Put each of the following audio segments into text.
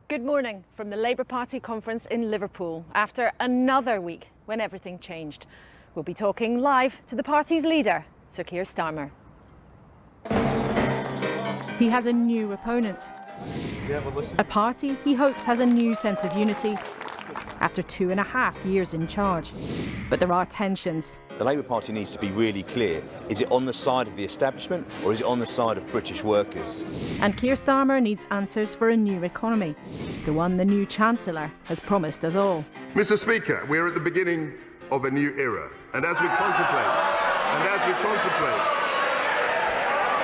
Good morning from the Labour Party conference in Liverpool after another week when everything changed. We'll be talking live to the party's leader, Sir Keir Starmer. He has a new opponent, a party he hopes has a new sense of unity after 2.5 years in charge. But there are tensions. The Labour Party needs to be really clear. Is it on the side of the establishment or is it on the side of British workers? And Keir Starmer needs answers for a new economy, the one the new chancellor has promised us all. Mr. Speaker, we're at the beginning of a new era. And as we contemplate,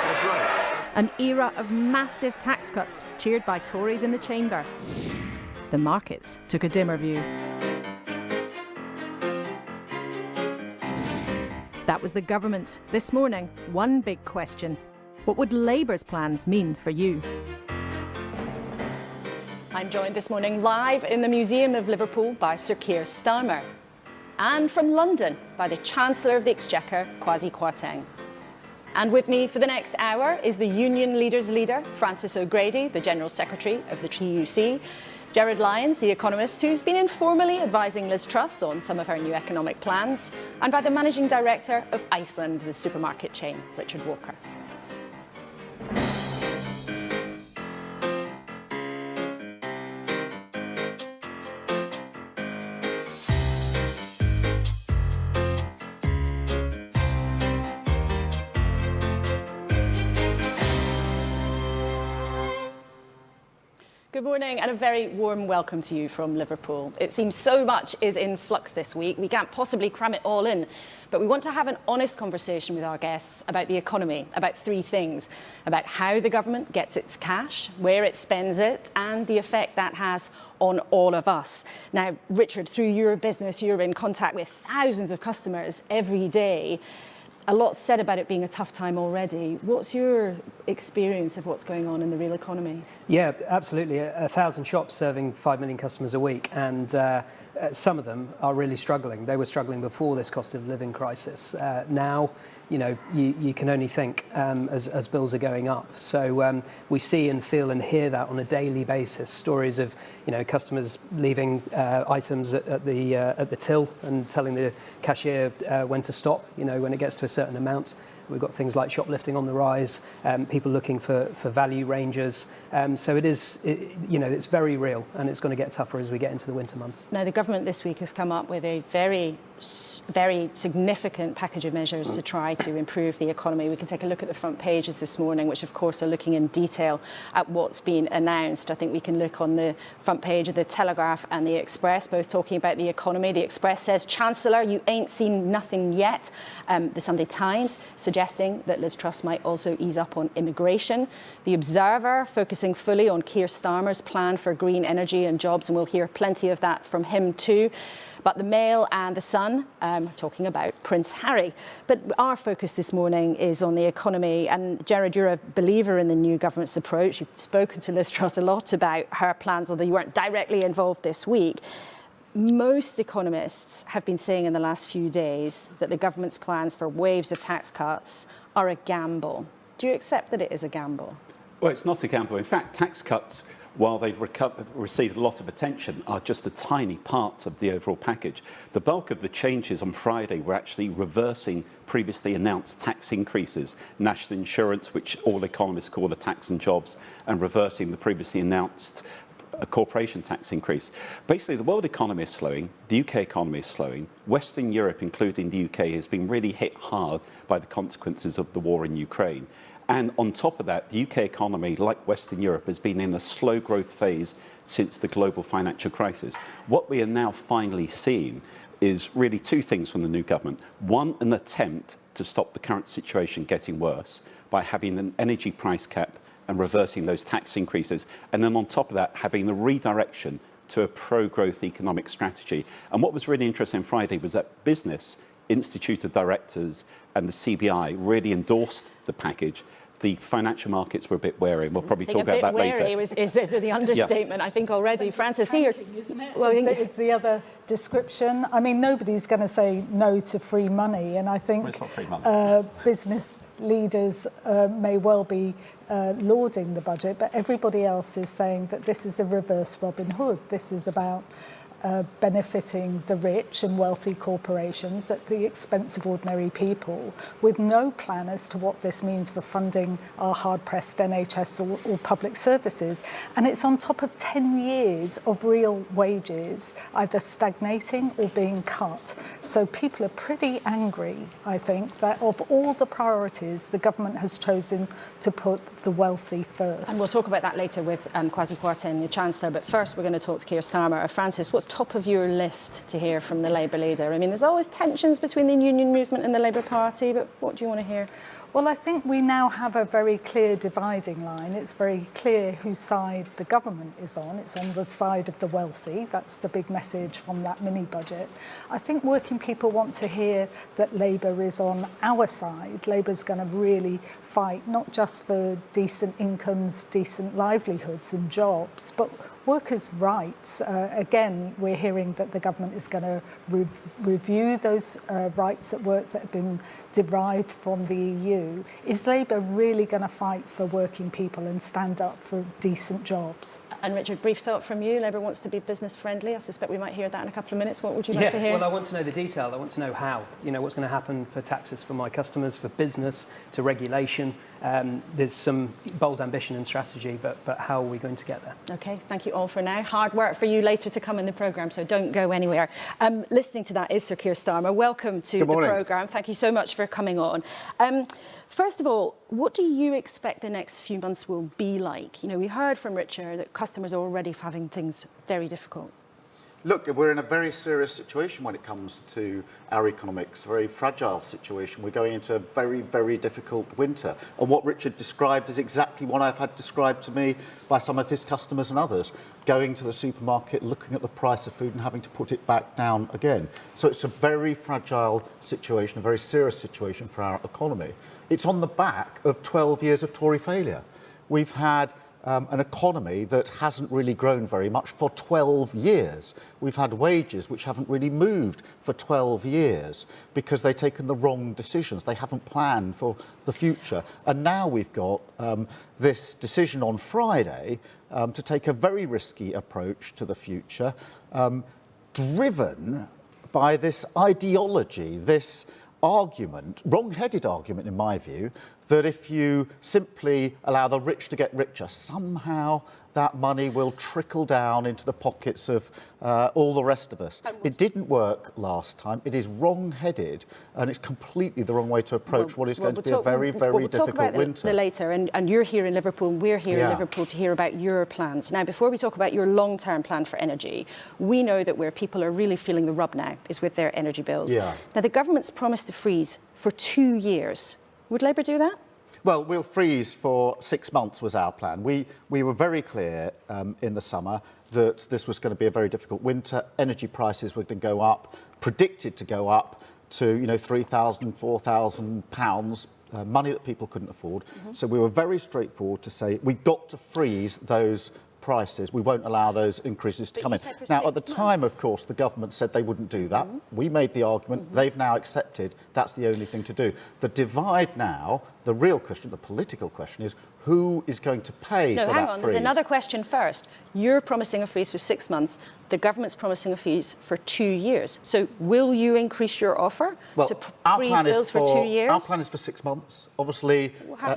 that's right. An era of massive tax cuts cheered by Tories in the chamber. The markets took a dimmer view. That was the government. This morning, one big question. What would Labour's plans mean for you? I'm joined this morning live in the Museum of Liverpool by Sir Keir Starmer. And from London by the Chancellor of the Exchequer, Kwasi Kwarteng. And with me for the next hour is the Union Leaders' Leader, Francis O'Grady, the General Secretary of the TUC, Gerard Lyons, the economist, who's been informally advising Liz Truss on some of her new economic plans, and by the Managing Director of Iceland, the supermarket chain, Richard Walker. Good morning and a very warm welcome to you from Liverpool. It seems so much is in flux this week. We can't possibly cram it all in, but we want to have an honest conversation with our guests about the economy, about three things: about how the government gets its cash, where it spends it, and the effect that has on all of us. Now, Richard, through your business, you're in contact with thousands of customers every day. A lot said about it being a tough time already. What's your experience of what's going on in the real economy? Yeah, absolutely. 1,000 shops serving 5 million customers a week, and some of them are really struggling. They were struggling before this cost of living crisis. Now, you know, you can only think as bills are going up. So we see and feel and hear that on a daily basis. Stories of, you know, customers leaving items at the till and telling the cashier when to stop. You know, when it gets to a certain amount. We've got things like shoplifting on the rise, people looking for value ranges. So you know, it's very real, and it's going to get tougher as we get into the winter months. Now, the government this week has come up with a very significant package of measures to try to improve the economy. We can take a look at the front pages this morning, which of course are looking in detail at what's been announced. I think we can look on the front page of the Telegraph and the Express, both talking about the economy. The Express says, "Chancellor, you ain't seen nothing yet." The Sunday Times suggesting that Liz Truss might also ease up on immigration. The Observer focusing fully on Keir Starmer's plan for green energy and jobs, and we'll hear plenty of that from him too. But the Mail and the Sun talking about Prince Harry. But our focus this morning is on the economy. And Gerard, you're a believer in the new government's approach. You've spoken to Liz Truss a lot about her plans, although you weren't directly involved this week. Most economists have been saying in the last few days that the government's plans for waves of tax cuts are a gamble. Do you accept that it is a gamble? Well, it's not a gamble. In fact, tax cuts, while they've received a lot of attention, are just a tiny part of the overall package. The bulk of the changes on Friday were actually reversing previously announced tax increases, national insurance, which all economists call a tax and jobs, and reversing the previously announced a corporation tax increase. Basically, the world economy is slowing, the UK economy is slowing, Western Europe, including the UK, has been really hit hard by the consequences of the war in Ukraine. And on top of that, the UK economy, like Western Europe, has been in a slow growth phase since the global financial crisis. What we are now finally seeing is really two things from the new government. One, an attempt to stop the current situation getting worse by having an energy price cap and reversing those tax increases. And then on top of that, having the redirection to a pro-growth economic strategy. And what was really interesting on Friday was that Business, Institute of Directors and the CBI really endorsed the package. the financial markets were a bit wary. We'll probably talk about that later. Is the understatement, I think, already. Francis, here. Isn't it? Well, It's the other description. I mean, nobody's going to say no to free money, and I think It's not free money. business leaders may well be lauding the budget, but everybody else is saying that this is a reverse Robin Hood. This is about benefiting the rich and wealthy corporations at the expense of ordinary people, with no plan as to what this means for funding our hard-pressed NHS or public services. And it's on top of 10 years of real wages either stagnating or being cut. So people are pretty angry, I think, that of all the priorities, the government has chosen to put the wealthy first. And we'll talk about that later with Kwasi Kwarteng, the Chancellor. But first, we're going to talk to Keir Starmer. Francis, what's top of your list to hear from the Labour leader? I mean, there's always tensions between the union movement and the Labour Party, but what do you want to hear? Well, I think we now have a very clear dividing line. It's very clear whose side the government is on. It's on the side of the wealthy. That's the big message from that mini-budget. I think working people want to hear that Labour is on our side. Labour's going to really fight not just for decent incomes, decent livelihoods and jobs, but workers' rights. Again, we're hearing that the government is going to review those rights at work that have been derived from the EU. Is Labour really going to fight for working people and stand up for decent jobs? And Richard, brief thought from you. Labour wants to be business friendly. I suspect we might hear that in a couple of minutes. What would you like to hear? Well, I want to know the detail. I want to know how. You know, what's going to happen for taxes for my customers, for business, to regulation. There's some bold ambition and strategy, but how are we going to get there? OK, thank you all for now. Hard work for you later to come in the programme, so don't go anywhere. Listening to that is Sir Keir Starmer. Welcome to the programme. Thank you so much for coming on. First of all, what do you expect the next few months will be like? You know, we heard from Richard that customers are already having things very difficult. Look, we're in a very serious situation when it comes to our economics, a very fragile situation. We're going into a very, very difficult winter. And what Richard described is exactly what I've had described to me by some of his customers and others, going to the supermarket, looking at the price of food and having to put it back down again. So it's a very fragile situation, a very serious situation for our economy. It's on the back of 12 years of Tory failure. We've had an economy that hasn't really grown very much for 12 years. We've had wages which haven't really moved for 12 years because they've taken the wrong decisions. They haven't planned for the future. And now we've got this decision on Friday to take a very risky approach to the future, driven by this ideology, this argument, wrong-headed argument in my view, that if you simply allow the rich to get richer, somehow that money will trickle down into the pockets of all the rest of us. It didn't work last time. It is wrong-headed, and it's completely the wrong way to approach what is going to be a very, very difficult winter. The later, and you're here in Liverpool, and we're here in Liverpool to hear about your plans. Now, before we talk about your long-term plan for energy, we know that where people are really feeling the rub now is with their energy bills. Now, the government's promised to freeze for 2 years. Would Labour do that? Well, we'll freeze for 6 months was our plan. We were very clear in the summer that this was going to be a very difficult winter. Energy prices were going to go up, predicted to go up to, you know, £3,000, £4,000, money that people couldn't afford. So we were very straightforward to say we've got to freeze those prices. We won't allow those increases to come in. Now, at the time, of course, the government said they wouldn't do that. We made the argument. They've now accepted that's the only thing to do. The divide now, the real question, the political question is who is going to pay for that freeze? No, hang on. There's another question first. You're promising a freeze for 6 months. The government's promising a freeze for 2 years. So will you increase your offer to freeze bills for 2 years? Our plan is for 6 months. Obviously,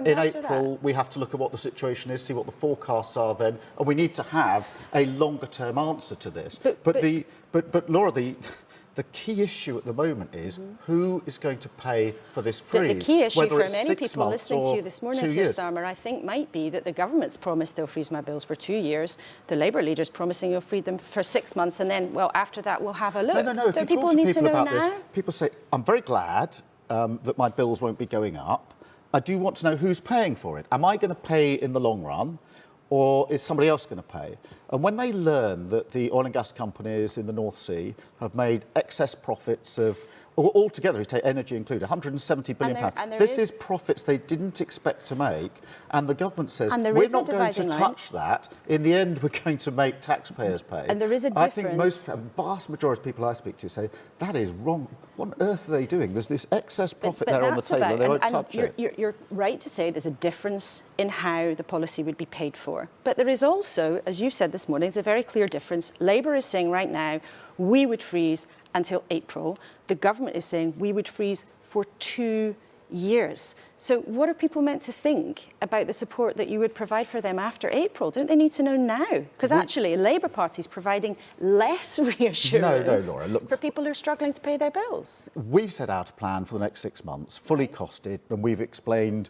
in April, we have to look at what the situation is, see what the forecasts are then, and we need to have a longer-term answer to this. But Laura, the key issue at the moment is who is going to pay for this freeze? The key issue for many people listening to you this morning, Keir Starmer, I think might be that the government's promised they'll freeze my bills for 2 years. The Labour leader's promising you'll freeze them for 6 months, and then, well, after that, we'll have a look. No. If you people talk to need people to know about now? this, people say, I'm very glad that my bills won't be going up. I do want to know who's paying for it. Am I going to pay in the long run? Or is somebody else going to pay? And when they learn that the oil and gas companies in the North Sea have made excess profits of altogether, you take energy included, 170 billion And pounds. there This is profits they didn't expect to make, and the government says And there we're is a not going to dividing line. touch that. In the end, we're going to make taxpayers pay. And there is a I think difference. a vast majority of people I speak to say that is wrong. What on earth are they doing? There's this excess profit there on the that's table, and they won't and touch it. You're right to say there's a difference in how the policy would be paid for. But there is also, as you said this morning, it's a very clear difference. Labour is saying right now, we would freeze until April. The government is saying we would freeze for 2 years. So what are people meant to think about the support that you would provide for them after April? Don't they need to know now? Because actually, Labour Party is providing less reassurance Laura, look, for people who are struggling to pay their bills. We've set out a plan for the next 6 months, fully costed, and we've explained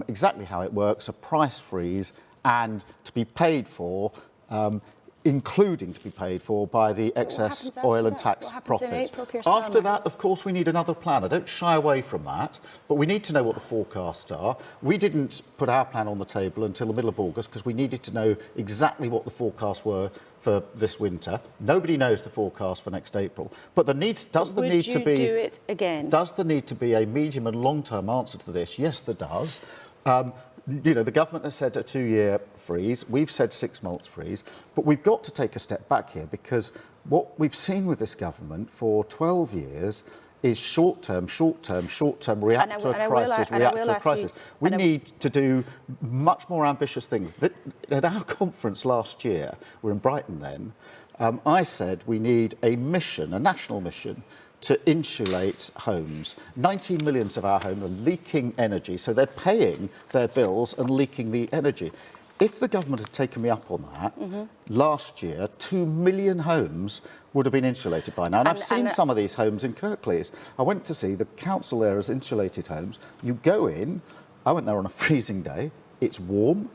exactly how it works, a price freeze, and to be paid for, including to be paid for by the excess oil and tax profits. After that, of course, we need another plan. I don't shy away from that, but we need to know what the forecasts are. We didn't put our plan on the table until the middle of August because we needed to know exactly what the forecasts were for this winter. Nobody knows the forecast for next April. But there needs, does there need to be... Would you do it again? Does there need to be a medium and long-term answer to this? Yes, there does. You know, the government has said a 2-year freeze. We've said 6 months freeze. But we've got to take a step back here because what we've seen with this government for 12 years is short-term, react to a crisis. We need to do much more ambitious things. At our conference last year, we're in Brighton then, I said we need a mission, a national mission, to insulate homes. 19 million of our homes are leaking energy, so they're paying their bills and leaking the energy. If the government had taken me up on that, last year, 2 million homes would have been insulated by now. And I've seen some of these homes in Kirklees. I went to see the council there as insulated homes. You go in, I went there on a freezing day, it's warm.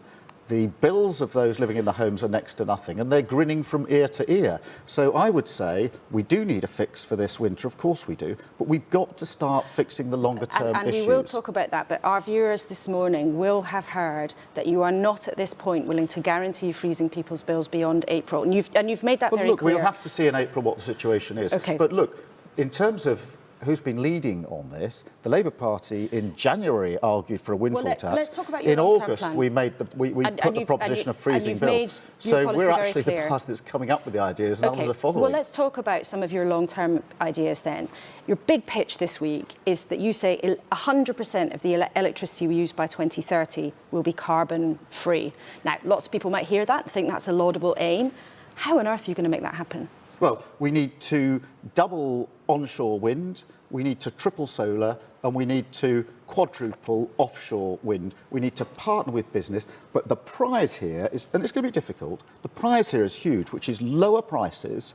The bills of those living in the homes are next to nothing, and they're grinning from ear to ear. So I would say we do need a fix for this winter, of course we do, but we've got to start fixing the longer-term issues. And we will talk about that, but our viewers this morning will have heard that you are not at this point willing to guarantee freezing people's bills beyond April, and you've made that very clear. We'll have to see in April what the situation is. Okay. But look, in terms of who's been leading on this, the Labour Party in January argued for a windfall tax. Let's talk about your in August, plan. we put the proposition of freezing bills. So we're actually the party that's coming up with the ideas, and others are following. Well, let's talk about some of your long-term ideas then. Your big pitch this week is that you say 100% of the electricity we use by 2030 will be carbon-free. Now, lots of people might hear that and think that's a laudable aim. How on earth are you going to make that happen? Well, we need to double onshore wind, we need to triple solar, and we need to quadruple offshore wind. We need to partner with business, but the prize here is, and it's going to be difficult, the prize here is huge, which is lower prices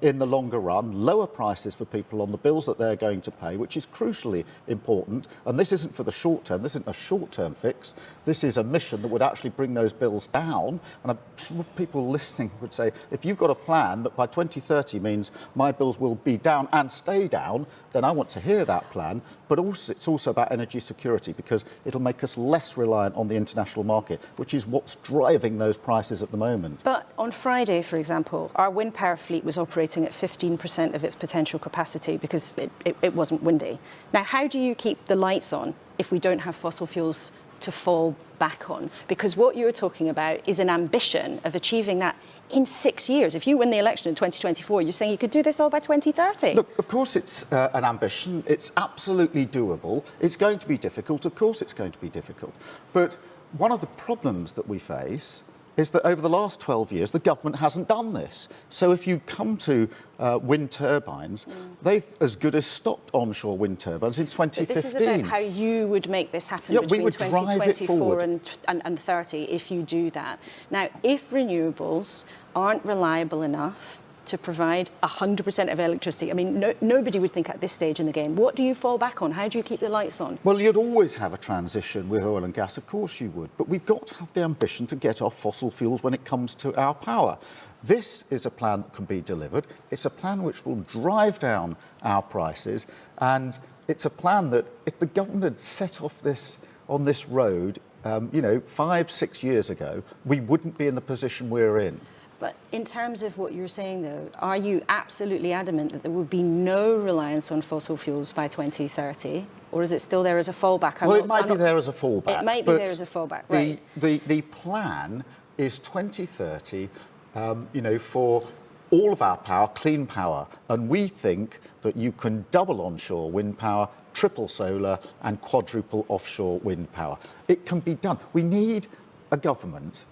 in the longer run, lower prices for people on the bills that they're going to pay, which is crucially important. And this isn't for the short term, this isn't a short-term fix. This is a mission that would actually bring those bills down. And I'm sure people listening would say, if you've got a plan that by 2030 means my bills will be down and stay down, then I want to hear that plan. But also, it's also about energy security, because it'll make us less reliant on the international market, which is what's driving those prices at the moment. But on Friday, for example, our wind power fleet was operating at 15% of its potential capacity because it wasn't windy. Now, how do you keep the lights on if we don't have fossil fuels to fall back on? Because what you're talking about is an ambition of achieving that in 6 years. If you win the election in 2024, you're saying you could do this all by 2030. Look, of course it's an ambition. It's absolutely doable. It's going to be difficult. Of course it's going to be difficult. But one of the problems that we face is that over the last 12 years, the government hasn't done this. So if you come to wind turbines, they've as good as stopped onshore wind turbines in 2015. But this is about how you would make this happen between 2024 and 30 if you do that. Now, if renewables aren't reliable enough to provide 100% of electricity, I mean, nobody would think at this stage in the game, what do you fall back on? How do you keep the lights on? Well, you'd always have a transition with oil and gas, of course you would, but we've got to have the ambition to get off fossil fuels when it comes to our power. This is a plan that can be delivered. It's a plan which will drive down our prices, and it's a plan that if the government had set off on this road, 5-6 years ago, we wouldn't be in the position we're in. But in terms of what you're saying, though, are you absolutely adamant that there will be no reliance on fossil fuels by 2030? Or is it still there as a fallback? Well, it might be there as a fallback. It might be there as a fallback, right. The plan is 2030, for all of our power, clean power. And we think that you can double onshore wind power, triple solar and quadruple offshore wind power. It can be done. We need a government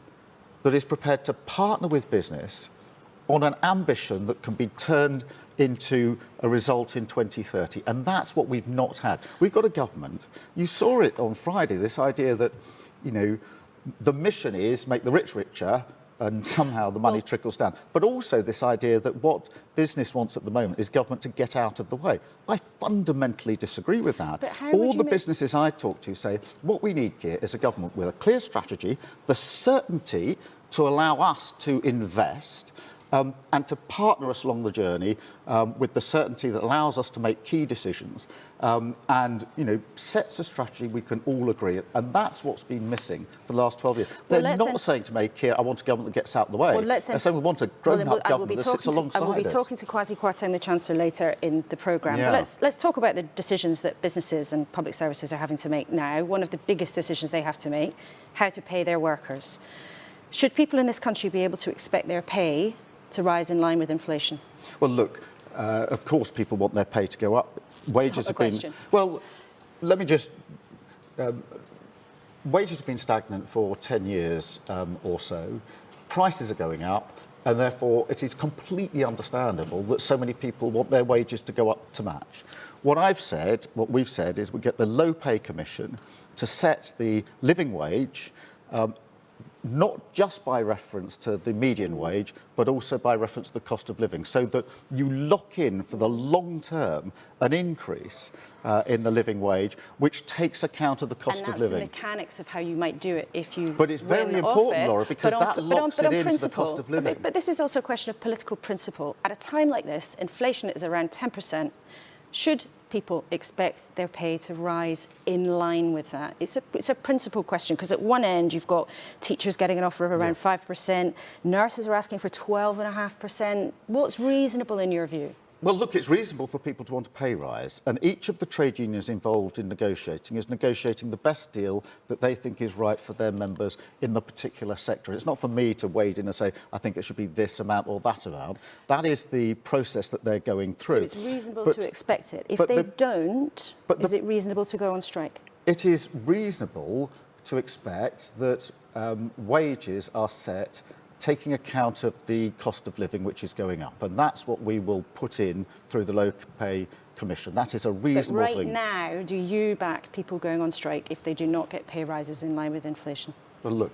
that is prepared to partner with business on an ambition that can be turned into a result in 2030. And that's what we've not had. We've got a government, you saw it on Friday, this idea that, the mission is make the rich richer and somehow the money trickles down. But also this idea that what business wants at the moment is government to get out of the way. I fundamentally disagree with that. All the businesses I talk to say what we need here is a government with a clear strategy, the certainty to allow us to invest and to partner us along the journey with the certainty that allows us to make key decisions and, sets a strategy we can all agree. And that's what's been missing for the last 12 years. They're not saying to make here, I want a government that gets out of the way. They're saying we want a grown-up government that sits alongside us. I will be talking to Kwasi Kwarteng, the Chancellor, later in the programme. Yeah. But let's talk about the decisions that businesses and public services are having to make now. One of the biggest decisions they have to make, how to pay their workers. Should people in this country be able to expect their pay to rise in line with inflation? Well, look, of course people want their pay to go up. Wages have been... Question. Well, let me just... wages have been stagnant for 10 years or so. Prices are going up, and therefore it is completely understandable that so many people want their wages to go up to match. What we've said is we get the Low Pay Commission to set the living wage not just by reference to the median wage, but also by reference to the cost of living, so that you lock in for the long term an increase in the living wage, which takes account of the cost of living. And that's the mechanics of how you might do it if you But it's very important, Laura, because that locks it into the cost of living. But this is also a question of political principle. At a time like this, inflation is around 10%. Should people expect their pay to rise in line with that? It's a principal question, because at one end you've got teachers getting an offer of around 5%, nurses are asking for 12.5%. What's reasonable in your view? Well, look, it's reasonable for people to want a pay rise, and each of the trade unions involved in negotiating is negotiating the best deal that they think is right for their members in the particular sector. It's not for me to wade in and say, I think it should be this amount or that amount. That is the process that they're going through. So it's reasonable to expect it. If they don't, is it reasonable to go on strike? It is reasonable to expect that wages are set taking account of the cost of living which is going up, and that's what we will put in through the Low Pay Commission. That is a reasonable thing. But right now, do you back people going on strike if they do not get pay rises in line with inflation? Well, look,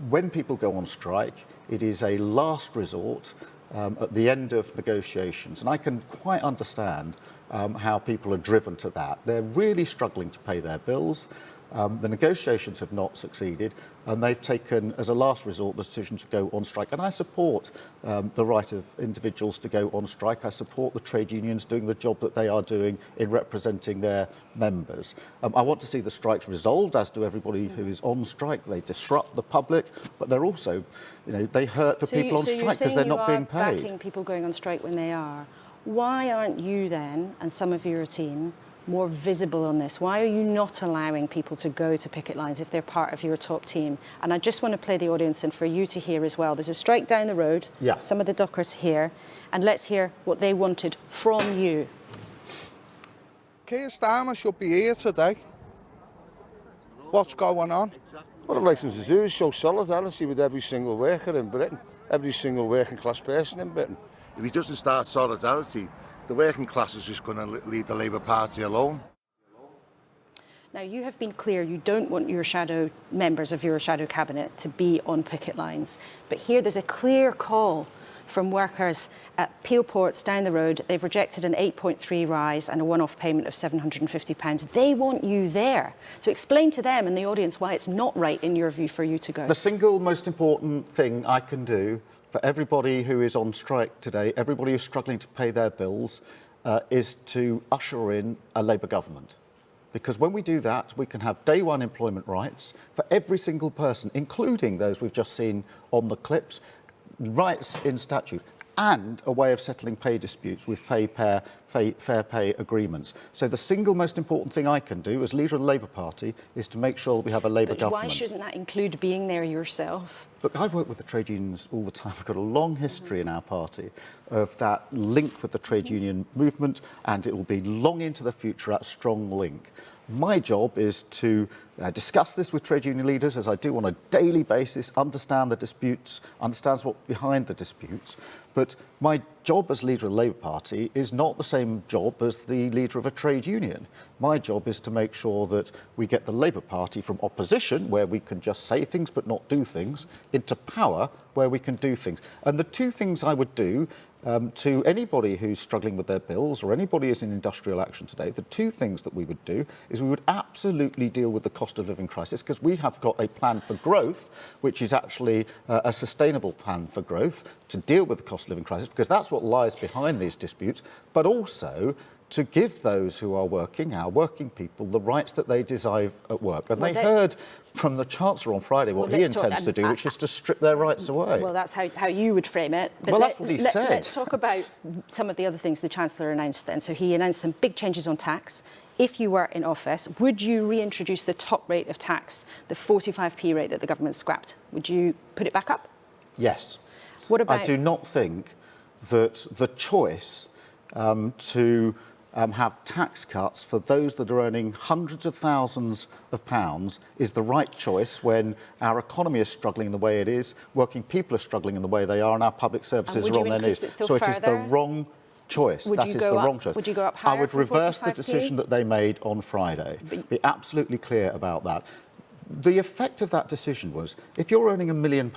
when people go on strike, it is a last resort at the end of negotiations, and I can quite understand how people are driven to that. They're really struggling to pay their bills. The negotiations have not succeeded, and they've taken, as a last resort, the decision to go on strike. And I support the right of individuals to go on strike. I support the trade unions doing the job that they are doing in representing their members. I want to see the strikes resolved, as do everybody who is on strike. They disrupt the public, but they're also, they hurt the people on strike because they're not being paid. So you're saying you are backing people going on strike when they are. Why aren't you then, and some of your team, more visible on this? Why are you not allowing people to go to picket lines if they're part of your top team? And I just want to play the audience and for you to hear as well. There's a strike down the road, some of the dockers here, and let's hear what they wanted from you. Keir Starmer should be here today. What's going on? What I'd like them to do is show solidarity with every single worker in Britain, every single working class person in Britain. If he doesn't start solidarity, the working class is just going to leave the Labour Party alone. Now, you have been clear you don't want your members of your shadow cabinet to be on picket lines. But here there's a clear call from workers at Peel Ports down the road. They've rejected an 8.3 rise and a one-off payment of £750. They want you there. So explain to them and the audience why it's not right, in your view, for you to go. The single most important thing I can do for everybody who is on strike today, everybody who's struggling to pay their bills, is to usher in a Labour government. Because when we do that, we can have day one employment rights for every single person, including those we've just seen on the clips. rights in statute and a way of settling pay disputes with fair pay agreements. So the single most important thing I can do as leader of the Labour Party is to make sure that we have a Labour government. Why shouldn't that include being there yourself? Look, I work with the trade unions all the time. We've got a long history in our party of that link with the trade union movement, and it will be long into the future, that strong link. My job is to discuss this with trade union leaders, as I do on a daily basis, understand the disputes, understand what's behind the disputes. But my job as leader of the Labour Party is not the same job as the leader of a trade union. My job is to make sure that we get the Labour Party from opposition, where we can just say things but not do things, into power, where we can do things. And the two things I would do to anybody who's struggling with their bills or anybody who's in industrial action today, the two things that we would do is we would absolutely deal with the cost of living crisis, because we have got a plan for growth, which is actually a sustainable plan for growth to deal with the cost of living crisis, because that's what lies behind these disputes, but also to give those who are working, our working people, the rights that they deserve at work. And they heard from the Chancellor on Friday what he intends to do, which is to strip their rights away. Well, that's how you would frame it. But well, that's what he said. Let's talk about some of the other things the Chancellor announced then. So he announced some big changes on tax. If you were in office, would you reintroduce the top rate of tax, the 45p rate that the government scrapped? Would you put it back up? Yes. What about... I do not think that the choice to have tax cuts for those that are earning hundreds of thousands of pounds is the right choice when our economy is struggling the way it is, working people are struggling in the way they are, and our public services are on their knees. So it is the wrong choice. That is the wrong choice. Would you go up higher? I would reverse the decision that they made on Friday. Be absolutely clear about that. The effect of that decision was, if you're earning £1 million,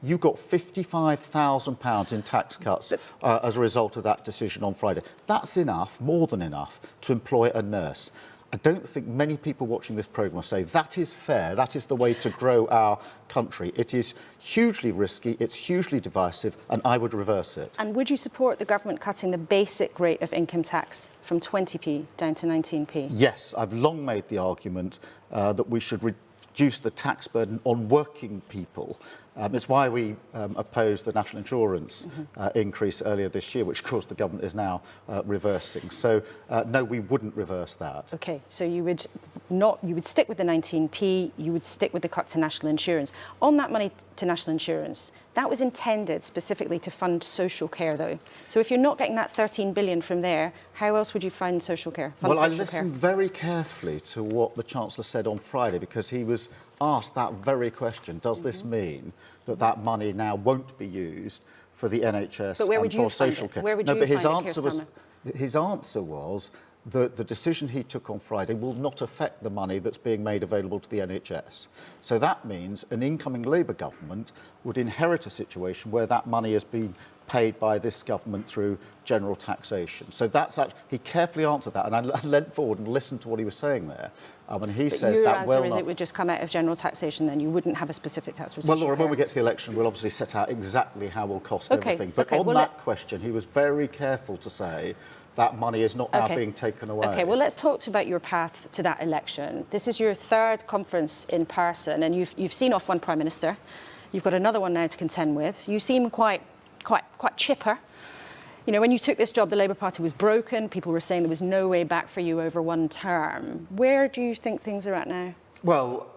you got £55,000 in tax cuts as a result of that decision on Friday. That's enough, more than enough, to employ a nurse. I don't think many people watching this programme will say that is fair, that is the way to grow our country. It is hugely risky, it's hugely divisive, and I would reverse it. And would you support the government cutting the basic rate of income tax from 20p down to 19p? Yes, I've long made the argument that we should reduce the tax burden on working people. It's why we opposed the national insurance increase earlier this year, which of course the government is now reversing. So no, we wouldn't reverse that. Okay, so you would stick with the 19p, you would stick with the cut to national insurance. On that money to national insurance, that was intended specifically to fund social care though. So if you're not getting that 13 billion from there, how else would you fund social care? Well, I listened very carefully to what the Chancellor said on Friday, because he was asked that very question. Does this mean that that money now won't be used for the NHS and for social care? Where would you find it? His answer was that the decision he took on Friday will not affect the money that's being made available to the NHS. So that means an incoming Labour government would inherit a situation where that money has been paid by this government through general taxation. So that's actually, he carefully answered that, and I leant forward and listened to what he was saying there. And he says that your answer is it would just come out of general taxation then? You wouldn't have a specific tax for social Well, Laura, care? when we get to the election, we'll obviously set out exactly how we'll cost everything. But on that question, he was very careful to say that money is not now being taken away. Okay, well, let's talk about your path to that election. This is your third conference in person, and you've seen off one Prime Minister. You've got another one now to contend with. You seem quite chipper. You know, when you took this job, the Labour Party was broken. People were saying there was no way back for you over one term. Where do you think things are at now? Well,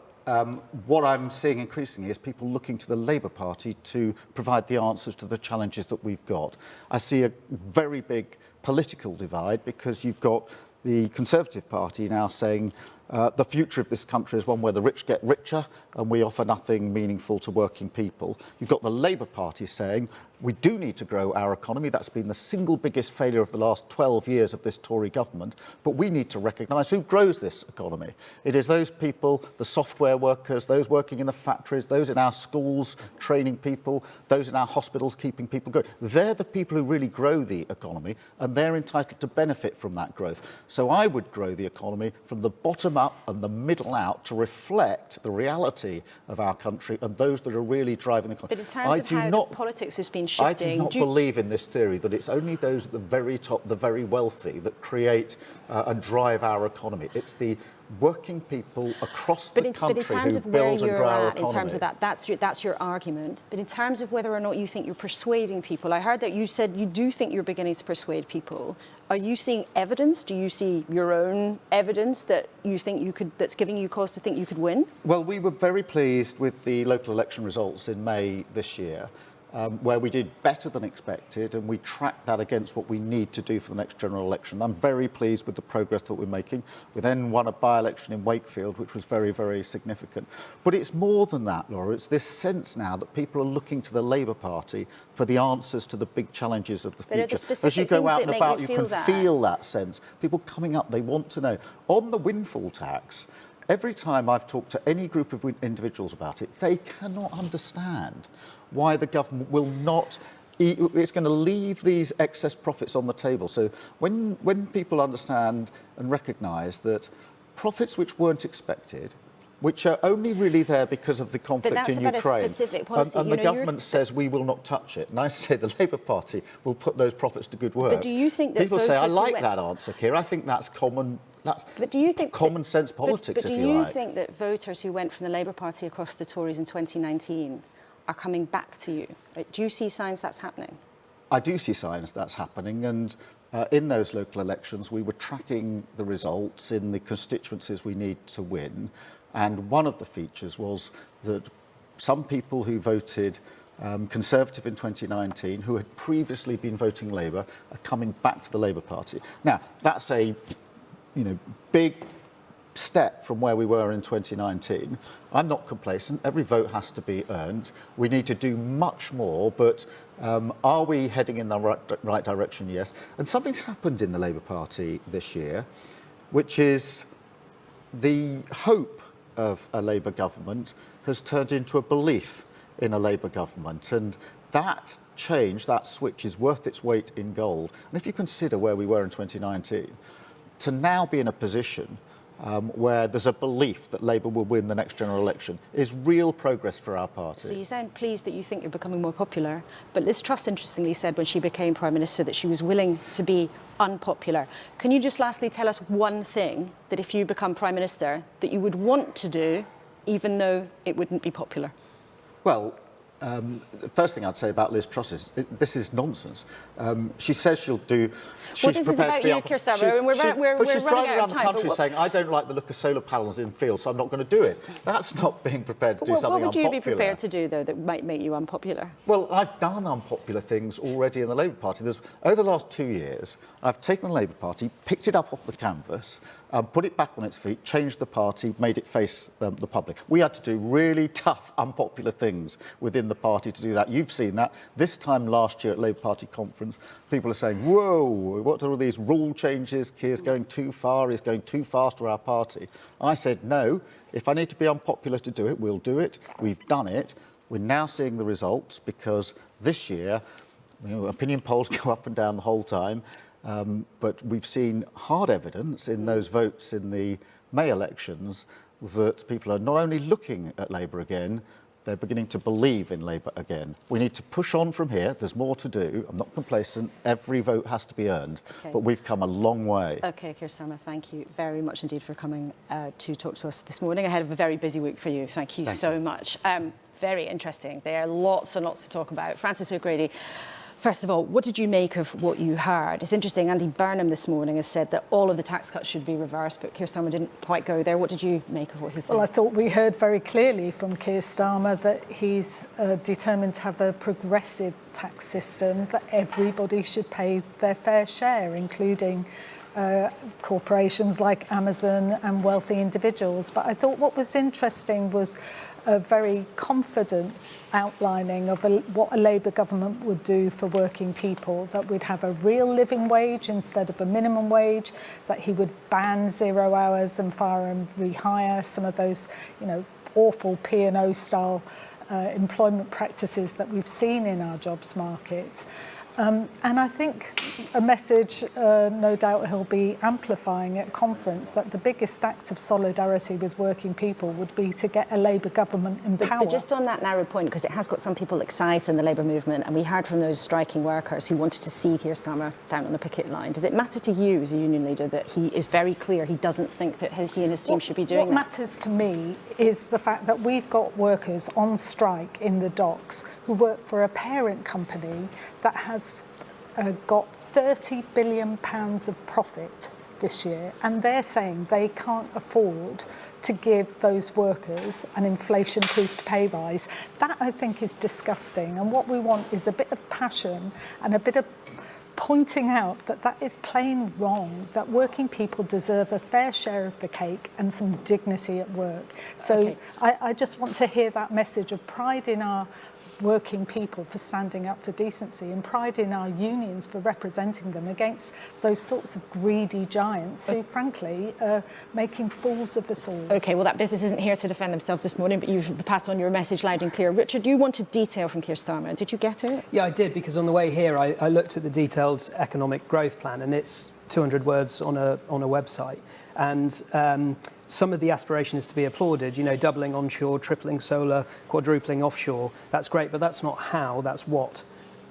what I'm seeing increasingly is people looking to the Labour Party to provide the answers to the challenges that we've got. I see a very big political divide, because you've got the Conservative Party now saying the future of this country is one where the rich get richer and we offer nothing meaningful to working people. You've got the Labour Party saying we do need to grow our economy. That's been the single biggest failure of the last 12 years of this Tory government. But we need to recognise who grows this economy. It is those people, the software workers, those working in the factories, those in our schools training people, those in our hospitals keeping people going. They're the people who really grow the economy, and they're entitled to benefit from that growth. So I would grow the economy from the bottom up and the middle out to reflect the reality of our country and those that are really driving the economy. But in terms of how the politics has been shifting. I do not believe in this theory that it's only those at the very top, the very wealthy, that create and drive our economy. It's the working people across the country who build and grow our economy. In terms of that, that's your argument. But in terms of whether or not you think you're persuading people, I heard that you said you do think you're beginning to persuade people. Are you seeing evidence? Do you see your own evidence that you think you could, that's giving you cause to think you could win? Well, we were very pleased with the local election results in May this year, where we did better than expected, and we tracked that against what we need to do for the next general election. I'm very pleased with the progress that we're making. We then won a by-election in Wakefield, which was very, very significant. But it's more than that, Laura. It's this sense now that people are looking to the Labour Party for the answers to the big challenges of the future. As you go out and about, you can feel that sense. People coming up, they want to know. On the windfall tax, every time I've talked to any group of individuals about it, they cannot understand why the government will not, it's going to leave these excess profits on the table. So when people understand and recognise that profits which weren't expected, which are only really there because of the conflict in Ukraine, and the government says we will not touch it. And I say the Labour Party will put those profits to good work. But do you think that people say, I like that answer, Keir. I think that's common. That's common sense politics, if you like. But do you think that voters who went from the Labour Party across the Tories in 2019 are coming back to you? Do you see signs that's happening? I do see signs that's happening, and in those local elections we were tracking the results in the constituencies we need to win, and one of the features was that some people who voted Conservative in 2019, who had previously been voting Labour, are coming back to the Labour Party. Now, that's a big step from where we were in 2019. I'm not complacent. Every vote has to be earned. We need to do much more, but are we heading in the right direction? Yes. And something's happened in the Labour Party this year, which is the hope of a Labour government has turned into a belief in a Labour government. And that change, that switch, is worth its weight in gold. And if you consider where we were in 2019, to now be in a position where there's a belief that Labour will win the next general election is real progress for our party. So you sound pleased that you think you're becoming more popular, but Liz Truss interestingly said when she became Prime Minister that she was willing to be unpopular. Can you just lastly tell us one thing that if you become Prime Minister that you would want to do even though it wouldn't be popular? Well, the first thing I'd say about Liz Truss is this is nonsense. She says she'll do. Well, this is about you, Keir Starmer, and we're she's running driving out of around time. the country saying, I don't like the look of solar panels in fields, so I'm not going to do it. That's not being prepared to do something unpopular. What would you be prepared to do, though, that might make you unpopular? Well, I've done unpopular things already in the Labour Party. Over the last 2 years, I've taken the Labour Party, picked it up off the canvas, put it back on its feet, changed the party, made it face the public. We had to do really tough, unpopular things within the party to do that. You've seen that. This time last year at Labour Party conference, people are saying, whoa, what are all these rule changes? Keir's going too far, he's going too fast for our party. I said, no, if I need to be unpopular to do it, we'll do it. We've done it. We're now seeing the results because this year, opinion polls go up and down the whole time. But we've seen hard evidence in those votes in the May elections that people are not only looking at Labour again, they're beginning to believe in Labour again. We need to push on from here. There's more to do. I'm not complacent. Every vote has to be earned. Okay. But we've come a long way. OK, Keir Starmer, thank you very much indeed for coming to talk to us this morning ahead of a very busy week for you. Thank you so much. Very interesting. There are lots and lots to talk about. Francis O'Grady, first of all, what did you make of what you heard? It's interesting, Andy Burnham this morning has said that all of the tax cuts should be reversed, but Keir Starmer didn't quite go there. What did you make of what he said? Well, I thought we heard very clearly from Keir Starmer that he's determined to have a progressive tax system, that everybody should pay their fair share, including corporations like Amazon and wealthy individuals. But I thought what was interesting was a very confident outlining of what a Labour government would do for working people, that we'd have a real living wage instead of a minimum wage, that he would ban 0 hours and fire and rehire, some of those, awful P&O style employment practices that we've seen in our jobs market. And I think a message, no doubt he'll be amplifying at conference, that the biggest act of solidarity with working people would be to get a Labour government in power. But just on that narrow point, because it has got some people excised in the Labour movement, and we heard from those striking workers who wanted to see Keir Starmer down on the picket line. Does it matter to you as a union leader that he is very clear he doesn't think that he and his team should be doing that? What matters to me is the fact that we've got workers on strike in the docks who work for a parent company that has got £30 billion of profit this year, and they're saying they can't afford to give those workers an inflation-proofed pay rise. That, I think, is disgusting, and what we want is a bit of passion and a bit of pointing out that that is plain wrong, that working people deserve a fair share of the cake and some dignity at work. So Okay. I just want to hear that message of pride in our working people for standing up for decency, and pride in our unions for representing them against those sorts of greedy giants who, frankly, are making fools of us all. OK, well, that business isn't here to defend themselves this morning, but you've passed on your message loud and clear. Richard, you wanted detail from Keir Starmer. Did you get it? Yeah, I did, because on the way here, I looked at the detailed economic growth plan, and it's 200 words on a website. And some of the aspiration is to be applauded, you know, doubling onshore, tripling solar, quadrupling offshore. That's great, but that's not how, that's what.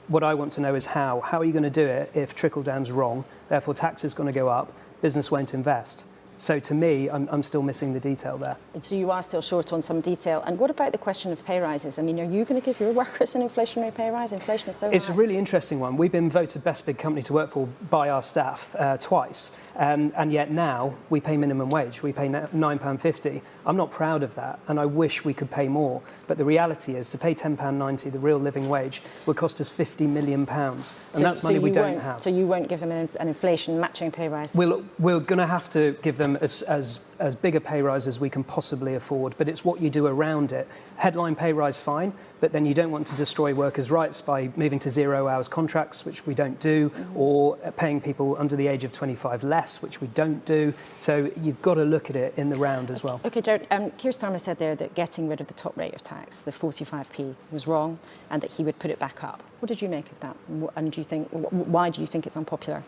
What I want to know is how. How are you going to do it if trickle-down's wrong, therefore tax is going to go up, business won't invest? So to me, I'm still missing the detail there. So you are still short on some detail. And what about the question of pay rises? I mean, are you going to give your workers an inflationary pay rise? Inflation is so It's high. a really interesting one. We've been voted best big company to work for by our staff twice. And yet now we pay minimum wage. We pay £9.50. I'm not proud of that, and I wish we could pay more. But the reality is to pay £10.90, the real living wage, would cost us £50 million. And that's money we don't have. So you won't give them an inflation matching pay rise? We're going to have to give them as big a pay rise as we can possibly afford, but it's what you do around it. Headline pay rise, fine, but then you don't want to destroy workers' rights by moving to 0 hours contracts, which we don't do, or paying people under the age of 25 less, which we don't do. So you've got to look at it in the round as well. OK, Gerard, Keir Starmer said there that getting rid of the top rate of tax, the 45p, was wrong, and that he would put it back up. What did you make of that? And do you think, why do you think it's unpopular?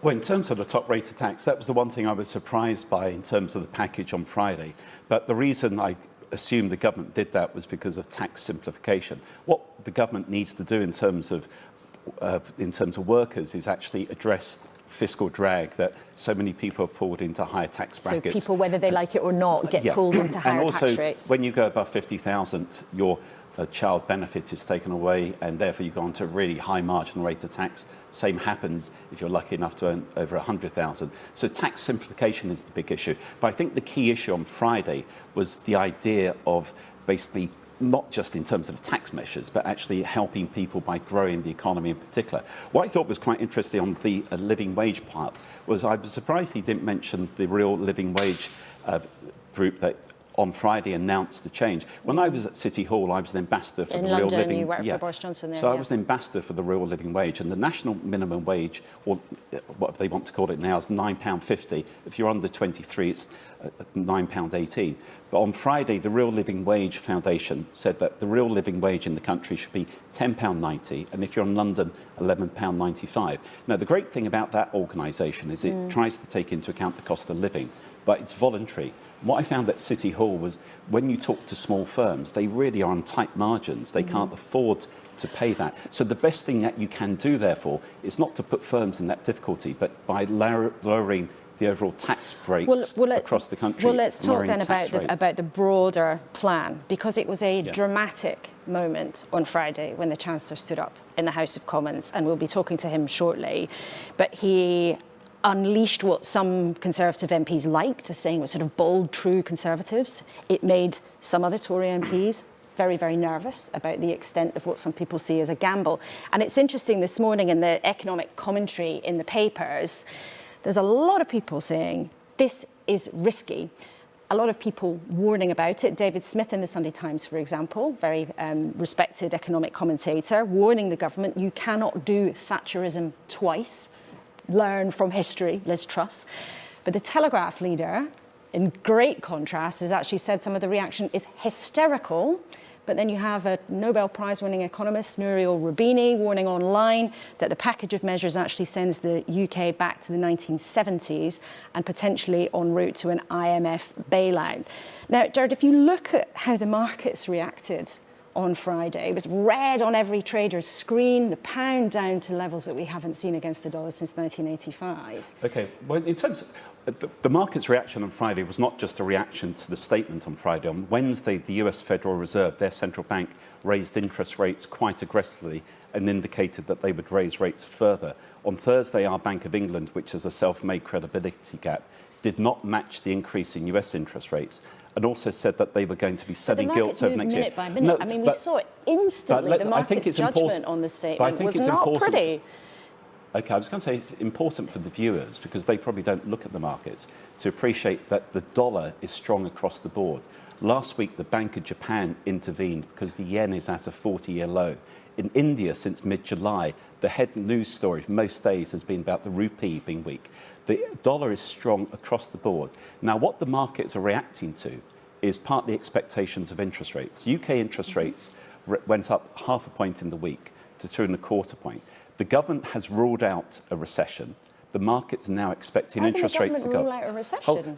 Well, in terms of the top rate of tax, that was the one thing I was surprised by in terms of the package on Friday. But the reason I assumed the government did that was because of tax simplification. What the government needs to do in terms of workers is actually address fiscal drag that so many people are pulled into higher tax brackets. So people, whether they like it or not, get pulled into higher and also, tax rates. When you go above 50,000, your child benefit is taken away, and therefore you go on to a really high marginal rate of tax. Same happens if you're lucky enough to earn over 100,000. So tax simplification is the big issue. But I think the key issue on Friday was the idea of basically not just in terms of the tax measures, but actually helping people by growing the economy in particular. What I thought was quite interesting on the living wage part was I was surprised he didn't mention the real living wage group that on Friday announced the change. When I was at City Hall, I was an ambassador for in the London, real living. You worked for Boris Johnson there. So I was an ambassador for the real living wage, and the national minimum wage, or what they want to call it now, is £9.50. If you're under 23, it's £9.18. But on Friday, the Real Living Wage Foundation said that the real living wage in the country should be £10.90, and if you're in London, £11.95. Now, the great thing about that organisation is it tries to take into account the cost of living, but it's voluntary. What I found at City Hall was when you talk to small firms, they really are on tight margins. They can't afford to pay that. So the best thing that you can do, therefore, is not to put firms in that difficulty, but by lowering the overall tax rates across the country. Well, let's talk then about the broader plan, because it was a dramatic moment on Friday when the Chancellor stood up in the House of Commons, and we'll be talking to him shortly. But he unleashed what some Conservative MPs liked, as saying was sort of bold, true Conservatives. It made some other Tory MPs very, very nervous about the extent of what some people see as a gamble. And it's interesting, this morning in the economic commentary in the papers, there's a lot of people saying this is risky. A lot of people warning about it. David Smith in the Sunday Times, for example, very respected economic commentator, warning the government, you cannot do Thatcherism twice. Learn from history, Liz Truss. But the Telegraph leader, in great contrast, has actually said some of the reaction is hysterical But then you have a Nobel Prize-winning economist, Nouriel Roubini, warning online that the package of measures actually sends the UK back to the 1970s and potentially en route to an IMF bailout. Now, Gerard, if you look at how the markets reacted on Friday, it was red on every trader's screen, the pound down to levels that we haven't seen against the dollar since 1985. Okay, well, in terms of the market's reaction on Friday was not just a reaction to the statement on Friday. On Wednesday, the US Federal Reserve, their central bank, raised interest rates quite aggressively and indicated that they would raise rates further. On Thursday, our Bank of England, which is a self-made credibility gap, did not match the increase in US interest rates, and also said that they were going to be selling gilts over next year. Minute by minute. I mean, we saw it instantly. The market's judgment on the statement was not pretty. Okay, I was going to say it's important for the viewers, because they probably don't look at the markets, to appreciate that the dollar is strong across the board. Last week, the Bank of Japan intervened because the yen is at a 40-year low. In India, since mid-July, the head news story most days has been about the rupee being weak. The dollar is strong across the board. Now, what the markets are reacting to is partly expectations of interest rates. UK interest rates went up 0.5 point in the week to 2.25 points. The government has ruled out a recession. The market's now expecting interest rates to go. Rule out a recession?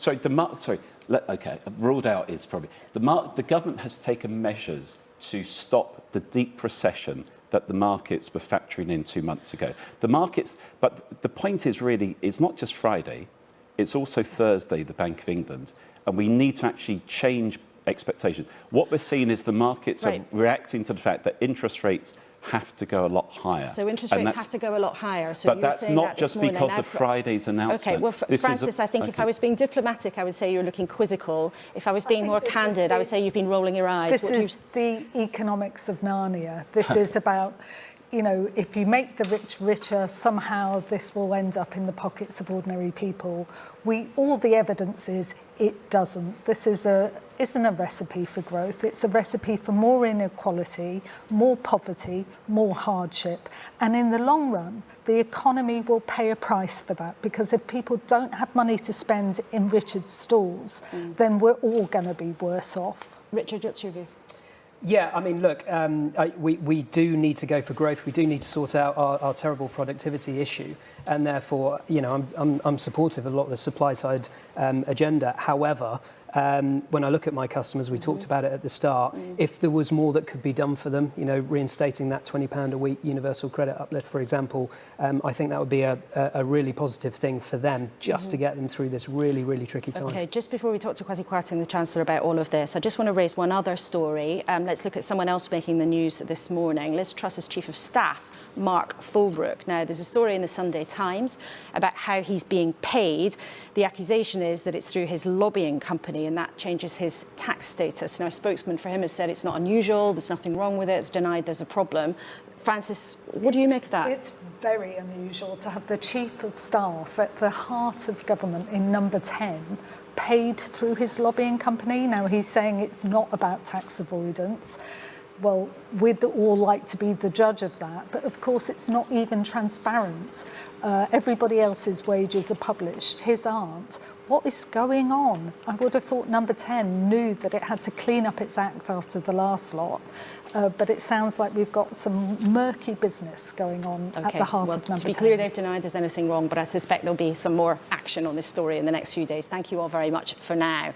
Ruled out is probably the government has taken measures to stop the deep recession that the markets were factoring in 2 months ago. The markets, but the point is really, it's not just Friday, it's also Thursday, the Bank of England, and we need to actually change expectations. What we're seeing is the markets are reacting to the fact that interest rates have to go a lot higher. So interest rates have to go a lot higher. So but that's not just because of Friday's announcement. Okay, well, Francis, I think if I was being diplomatic, I would say you're looking quizzical. If I was being more candid, I would say you've been rolling your eyes. This is the economics of Narnia. This is about, you know, if you make the rich richer, somehow this will end up in the pockets of ordinary people. All the evidence is it doesn't. This isn't a recipe for growth. It's a recipe for more inequality, more poverty, more hardship. And in the long run, the economy will pay a price for that, because if people don't have money to spend in Richard's stores, then we're all going to be worse off. Richard, what's your view? Yeah, I mean, look, we do need to go for growth. We do need to sort out our terrible productivity issue, and therefore, you know, I'm supportive of a lot of the supply side agenda. However, when I look at my customers, we talked about it at the start, if there was more that could be done for them, you know, reinstating that £20 a week universal credit uplift, for example, I think that would be a really positive thing for them, just to get them through this really, really tricky time. Okay, just before we talk to Kwasi Kwarteng, the Chancellor, about all of this, I just want to raise one other story. Let's look at someone else making the news this morning. Liz Truss's Chief of Staff, Mark Fulbrook. Now, there's a story in the Sunday Times about how he's being paid. The accusation is that it's through his lobbying company, and that changes his tax status. Now, a spokesman for him has said it's not unusual, there's nothing wrong with it, denied there's a problem. Francis, what do you make of that? It's very unusual to have the Chief of Staff at the heart of government in number 10 paid through his lobbying company. Now, he's saying it's not about tax avoidance. Well, we'd all like to be the judge of that, but of course it's not even transparent. Everybody else's wages are published, his aren't. What is going on? I would have thought number 10 knew that it had to clean up its act after the last lot, but it sounds like we've got some murky business going on at the heart of number 10. To be clear, they've denied there's anything wrong, but I suspect there'll be some more action on this story in the next few days. Thank you all very much for now.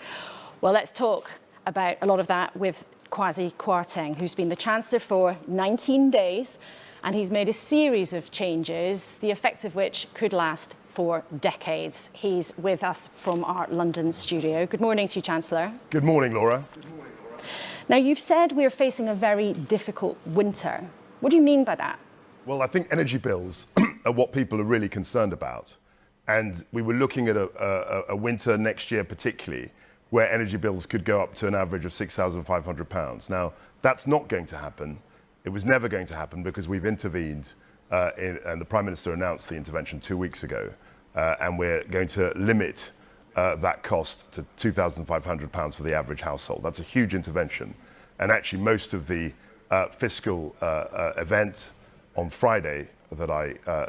Well, let's talk about a lot of that with Kwasi Kwarteng, who's been the Chancellor for 19 days, and he's made a series of changes, the effects of which could last for decades. He's with us from our London studio. Good morning to you, Chancellor. Good morning, Laura. Now, you've said we're facing a very difficult winter. What do you mean by that? Well, I think energy bills are what people are really concerned about. And we were looking at a winter next year particularly, where energy bills could go up to an average of £6,500. Now, that's not going to happen. It was never going to happen because we've intervened, and the Prime Minister announced the intervention 2 weeks ago, and we're going to limit that cost to £2,500 for the average household. That's a huge intervention. And actually, most of the fiscal event on Friday that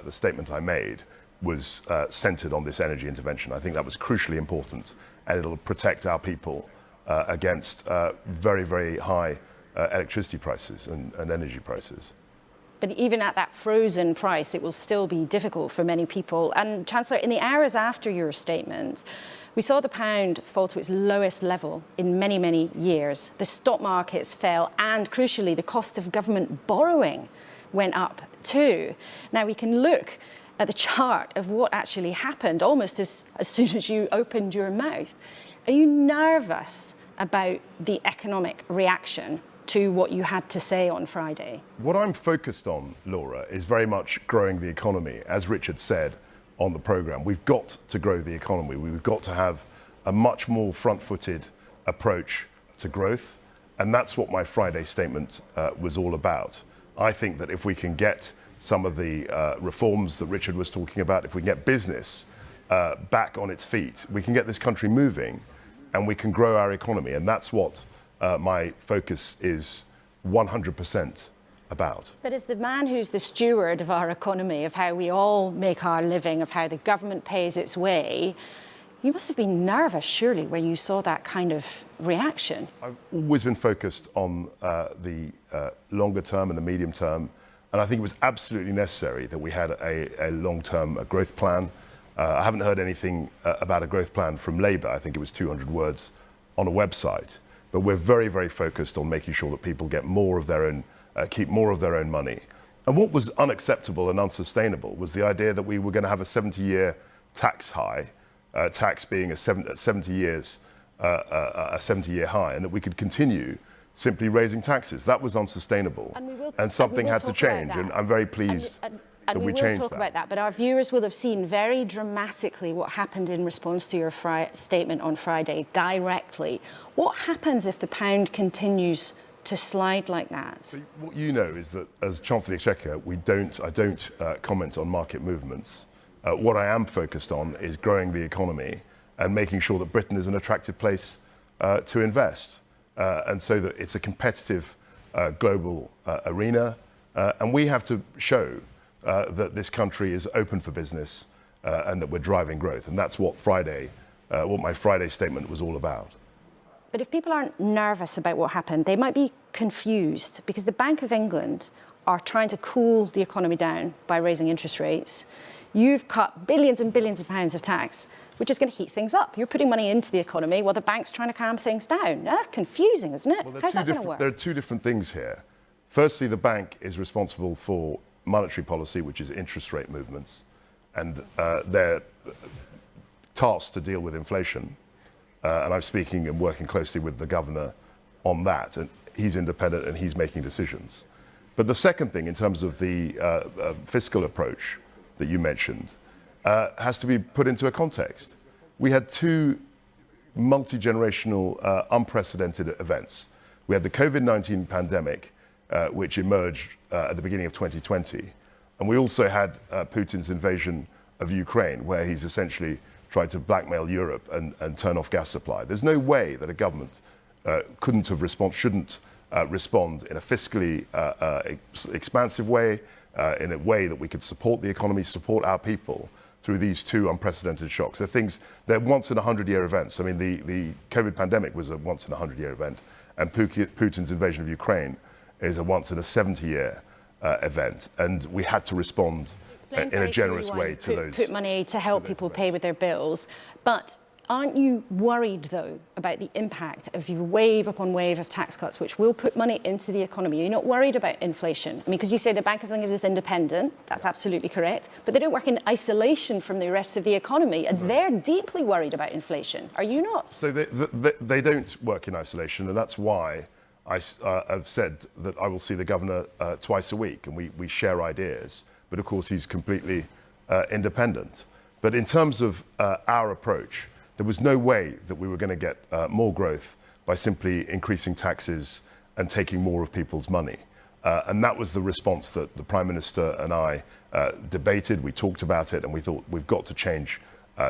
the statement I made was centred on this energy intervention. I think that was crucially important, and it'll protect our people against very, very high electricity prices and energy prices. But even at that frozen price, it will still be difficult for many people. And Chancellor, in the hours after your statement, we saw the pound fall to its lowest level in many, many years. The stock markets fell, and crucially, the cost of government borrowing went up too. Now, we can look at the chart of what actually happened almost as soon as you opened your mouth. Are you nervous about the economic reaction to what you had to say on Friday? What I'm focused on, Laura, is very much growing the economy. As Richard said on the programme, we've got to grow the economy. We've got to have a much more front-footed approach to growth, and that's what my Friday statement was all about. I think that if we can get some of the reforms that Richard was talking about, if we can get business back on its feet, we can get this country moving and we can grow our economy. And that's what my focus is 100% about. But as the man who's the steward of our economy, of how we all make our living, of how the government pays its way, you must have been nervous, surely, when you saw that kind of reaction. I've always been focused on the longer term and the medium term, and I think it was absolutely necessary that we had a long-term growth plan. I haven't heard anything about a growth plan from Labour. I think it was 200 words on a website. But we're very, very focused on making sure that people get more of their own, keep more of their own money. And what was unacceptable and unsustainable was the idea that we were going to have a 70-year tax high, tax being 70 years, a 70-year high, and that we could continue simply raising taxes. That was unsustainable, and something had to change, and I'm very pleased that we changed that. And we will talk about that, but our viewers will have seen very dramatically what happened in response to your statement on Friday, directly. What happens if the pound continues to slide like that? So what you know is that as Chancellor of the Exchequer, I don't comment on market movements. What I am focused on is growing the economy and making sure that Britain is an attractive place to invest. And so that it's a competitive global arena. And we have to show that this country is open for business and that we're driving growth. And that's what my Friday statement was all about. But if people aren't nervous about what happened, they might be confused, because the Bank of England are trying to cool the economy down by raising interest rates. You've cut billions and billions of pounds of tax, which is going to heat things up. You're putting money into the economy while the bank's trying to calm things down. Now, that's confusing, isn't it? Well, How's that going to work? There are two different things here. Firstly, the bank is responsible for monetary policy, which is interest rate movements, and they're tasked to deal with inflation. And I'm speaking and working closely with the governor on that, and he's independent and he's making decisions. But the second thing, in terms of the fiscal approach that you mentioned, has to be put into a context. We had two multi-generational, unprecedented events. We had the COVID-19 pandemic, which emerged at the beginning of 2020. And we also had Putin's invasion of Ukraine, where he's essentially tried to blackmail Europe and turn off gas supply. There's no way that a government shouldn't respond in a fiscally expansive way, in a way that we could support the economy, support our people through these two unprecedented shocks. They're once in a 100-year events. I mean, the COVID pandemic was a once in a 100-year event, and Putin's invasion of Ukraine is a once in a 70-year event. And we had to respond in a generous way to those. Put money to help people pay with their bills. But aren't you worried, though, about the impact of your wave upon wave of tax cuts, which will put money into the economy? Are you not worried about inflation? I mean, because you say the Bank of England is independent, that's absolutely correct, but they don't work in isolation from the rest of the economy, and they're deeply worried about inflation. Are you not? So they don't work in isolation, and that's why I've said that I will see the governor twice a week, and we share ideas. But of course, he's completely independent. But in terms of our approach, there was no way that we were going to get more growth by simply increasing taxes and taking more of people's money. And that was the response that the Prime Minister and I debated. We talked about it, and we thought we've got to change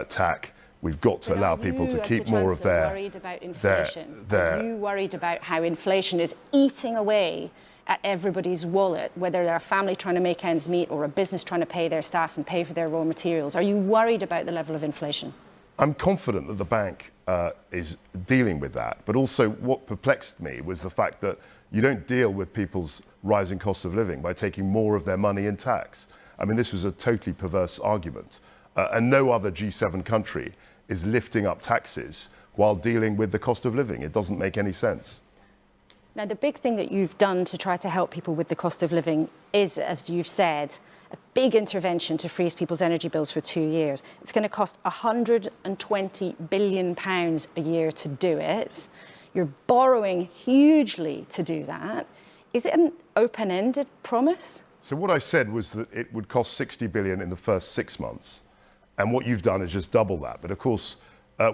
tack. We've got to allow people to keep more of their... Are you worried about inflation? Are you worried about how inflation is eating away at everybody's wallet, whether they're a family trying to make ends meet or a business trying to pay their staff and pay for their raw materials? Are you worried about the level of inflation? I'm confident that the bank is dealing with that. But also what perplexed me was the fact that You don't deal with people's rising cost of living by taking more of their money in tax. I mean, this was a totally perverse argument. And no other G7 country is lifting up taxes while dealing with the cost of living. It doesn't make any sense. Now, the big thing that you've done to try to help people with the cost of living is, as you've said, a big intervention to freeze people's energy bills for 2 years. It's going to cost £120 billion a year to do it. You're borrowing hugely to do that. Is it an open-ended promise? So what I said was that it would cost 60 billion in the first 6 months. And what you've done is just double that. But of course,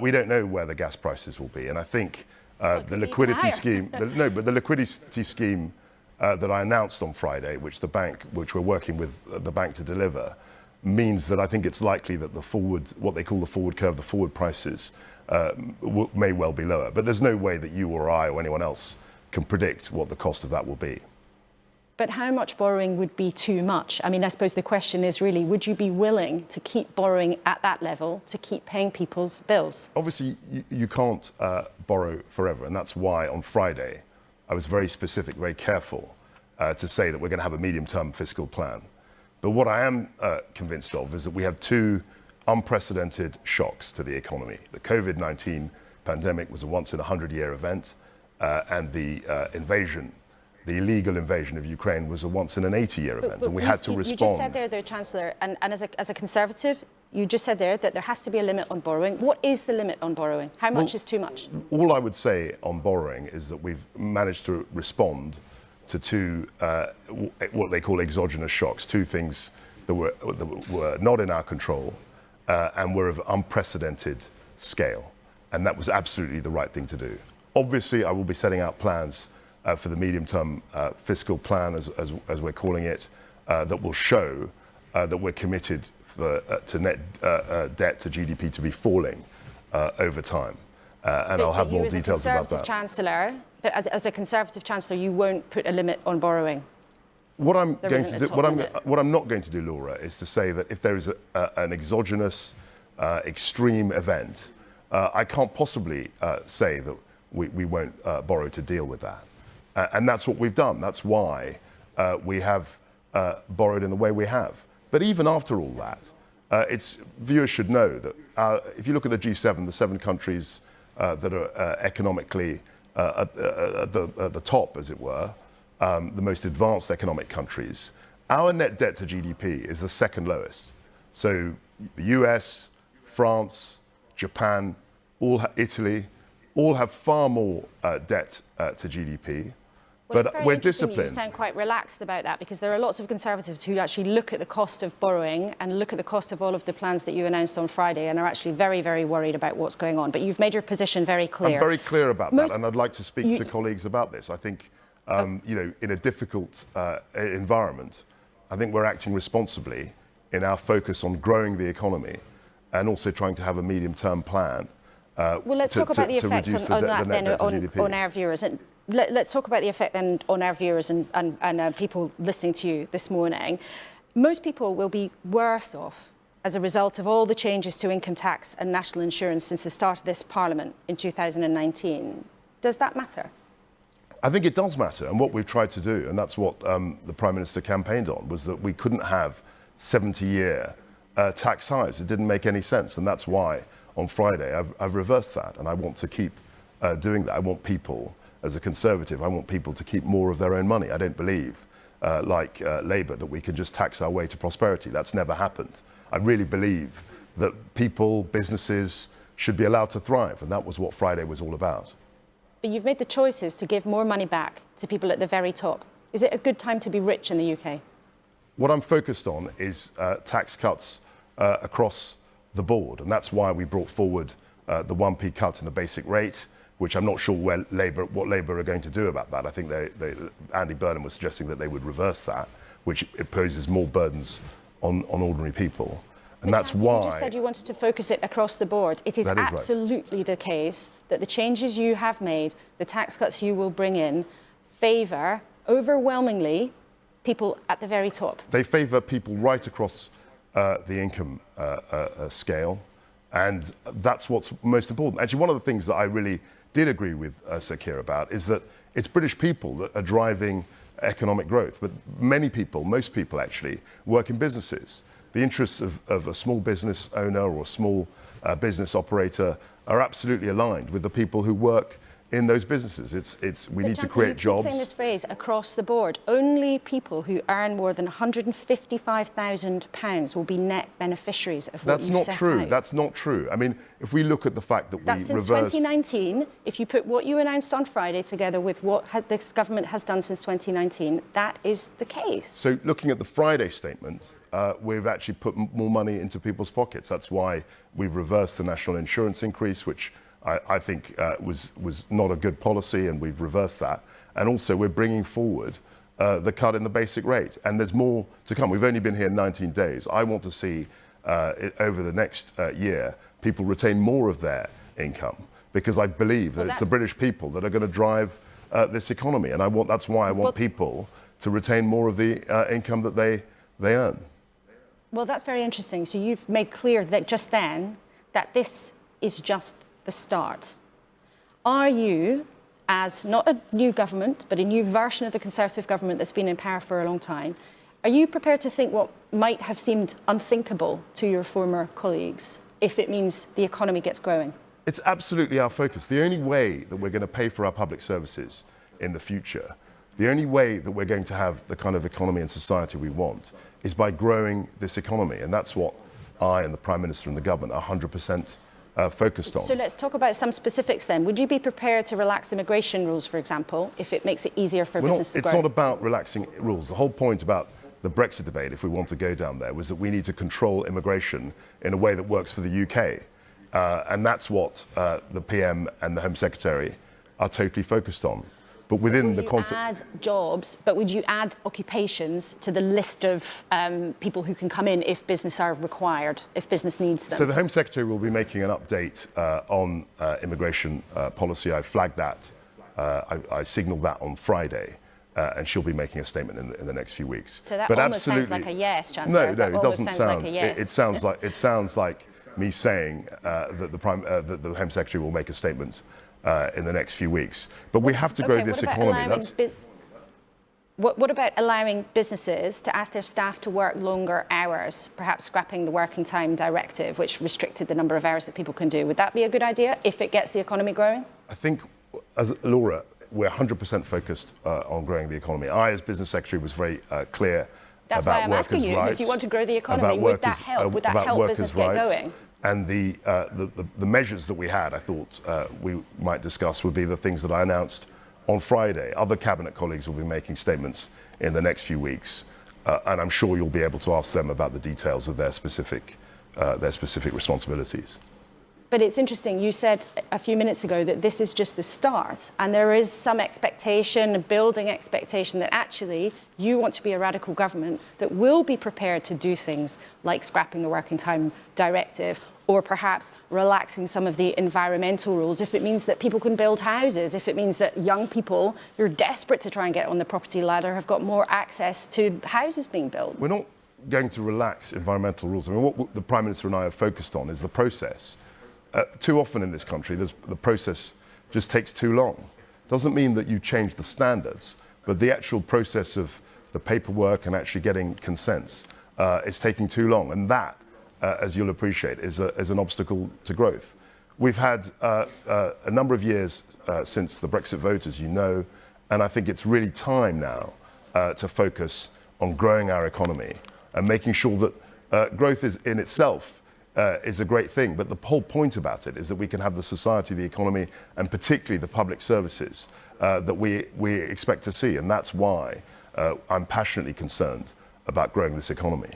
we don't know where the gas prices will be. And I think the liquidity scheme, the liquidity scheme that I announced on Friday, which we're working with the bank to deliver, means that I think it's likely that what they call the forward curve, the forward prices, may well be lower. But there's no way that you or I or anyone else can predict what the cost of that will be. But how much borrowing would be too much? I mean, I suppose the question is really, would you be willing to keep borrowing at that level to keep paying people's bills? Obviously, you can't borrow forever. And that's why on Friday, I was very specific, very careful to say that we're going to have a medium-term fiscal plan. But what I am convinced of is that we have two unprecedented shocks to the economy. The COVID-19 pandemic was a once-in-a-100-year event, and the illegal invasion of Ukraine was a once-in-an-80-year event, and we had to respond. You just said there, Chancellor, and as a Conservative, you just said there that there has to be a limit on borrowing. What is the limit on borrowing? How much is too much? All I would say on borrowing is that we've managed to respond to two, what they call exogenous shocks, two things that were not in our control and were of unprecedented scale. And that was absolutely the right thing to do. Obviously, I will be setting out plans for the medium-term fiscal plan, as we're calling it, that will show that we're committed to net debt to GDP to be falling over time. And I'll have more details about that. Chancellor, but as a Conservative Chancellor, you won't put a limit on borrowing. What I'm not going to do, Laura, is to say that if there is an exogenous extreme event, I can't possibly say that we won't borrow to deal with that. And that's what we've done. That's why we have borrowed in the way we have. But even after all that, viewers should know that if you look at the G7, the 7 countries that are economically at the top, as it were, the most advanced economic countries, our net debt to GDP is the second lowest. So the US, France, Japan, Italy, all have far more debt to GDP. Well, but we're disciplined. You sound quite relaxed about that, because there are lots of Conservatives who actually look at the cost of borrowing and look at the cost of all of the plans that you announced on Friday and are actually very, very worried about what's going on. But you've made your position very clear. I'm very clear about that, and I'd like to speak to colleagues about this. I think, in a difficult environment, I think we're acting responsibly in our focus on growing the economy and also trying to have a medium-term plan. Well, let's talk about the effect on our viewers. And let's talk about the effect then on our viewers and people listening to you this morning. Most people will be worse off as a result of all the changes to income tax and national insurance since the start of this Parliament in 2019. Does that matter? I think it does matter. And what we've tried to do, and that's what the Prime Minister campaigned on, was that we couldn't have 70-year tax highs. It didn't make any sense. And that's why on Friday I've reversed that. And I want to keep doing that. I want people, as a Conservative, I want people to keep more of their own money. I don't believe, like Labour, that we can just tax our way to prosperity. That's never happened. I really believe that people, businesses, should be allowed to thrive. And that was what Friday was all about. But you've made the choices to give more money back to people at the very top. Is it a good time to be rich in the UK? What I'm focused on is tax cuts across the board. And that's why we brought forward the 1p cut in the basic rate, which I'm not sure what Labour are going to do about that. I think Andy Burnham was suggesting that they would reverse that, which it poses more burdens on ordinary people. And that's why... You just said you wanted to focus it across the board. It is absolutely the case that the changes you have made, the tax cuts you will bring in, favour overwhelmingly people at the very top. They favour people right across the income scale, and that's what's most important. Actually, one of the things that I really did agree with Sir Keir about is that It's British people that are driving economic growth, but many people, most people actually, work in businesses. The interests of a small business owner or a small business operator are absolutely aligned with the people who work in those businesses. We need to create jobs. Saying this phrase across the board, only people who earn more than £155,000 will be net beneficiaries of what you set out. That's not true. I mean, if we look at the fact that That's since 2019. If you put what you announced on Friday together with what this government has done since 2019, that is the case. So looking at the Friday statement, we've actually put more money into people's pockets. That's why we've reversed the national insurance increase, which I think was not a good policy, and we've reversed that. And also we're bringing forward the cut in the basic rate, and there's more to come. We've only been here 19 days. I want to see over the next year people retain more of their income, because I believe that it's the British people that are going to drive this economy, and that's why I want people to retain more of the income that they earn. Well, that's very interesting. So you've made clear that just then that this is just the start. Are you, as not a new government, but a new version of the Conservative government that's been in power for a long time, are you prepared to think what might have seemed unthinkable to your former colleagues if it means the economy gets growing? It's absolutely our focus. The only way that we're going to pay for our public services in the future, the only way that we're going to have the kind of economy and society we want, is by growing this economy. And that's what I and the Prime Minister and the government are 100% focused on. So let's talk about some specifics then. Would you be prepared to relax immigration rules, for example, if it makes it easier for business to grow? It's not about relaxing rules. The whole point about the Brexit debate, if we want to go down there, was that we need to control immigration in a way that works for the UK. And that's what the PM and the Home Secretary are totally focused on. But within the concept, add jobs, but would you add occupations to the list of people who can come in if business are required, if business needs them? So the Home Secretary will be making an update on immigration policy. I flagged that. I signalled that on Friday, and she'll be making a statement in the next few weeks. So that almost sounds like a yes, Chancellor. No, it doesn't sound. Like a yes. It sounds like me saying that the Home Secretary will make a statement in the next few weeks. But we have to grow this economy. What about allowing businesses to ask their staff to work longer hours, perhaps scrapping the working time directive, which restricted the number of hours that people can do? Would that be a good idea if it gets the economy growing? I think, as Laura, we're 100% focused on growing the economy. I, as Business Secretary, was very clear That's about why I'm asking you, if you want to grow the economy, would that help? Would that help business get going? And the measures that we had, I thought we might discuss, would be the things that I announced on Friday. Other cabinet colleagues will be making statements in the next few weeks, and I'm sure you'll be able to ask them about the details of their specific responsibilities. But it's interesting, you said a few minutes ago that this is just the start, and there is some expectation, a building expectation that actually you want to be a radical government that will be prepared to do things like scrapping the working time directive, or perhaps relaxing some of the environmental rules if it means that people can build houses, if it means that young people who are desperate to try and get on the property ladder have got more access to houses being built. We're not going to relax environmental rules. I mean, what the Prime Minister and I have focused on is the process. Too often in this country, the process just takes too long. Doesn't mean that you change the standards, but the actual process of the paperwork and actually getting consents is taking too long. And that, as you'll appreciate, is an obstacle to growth. We've had a number of years since the Brexit vote, as you know, and I think it's really time now to focus on growing our economy and making sure that growth is in itself is a great thing, but the whole point about it is that we can have the society, the economy, and particularly the public services that we expect to see, and that's why I'm passionately concerned about growing this economy.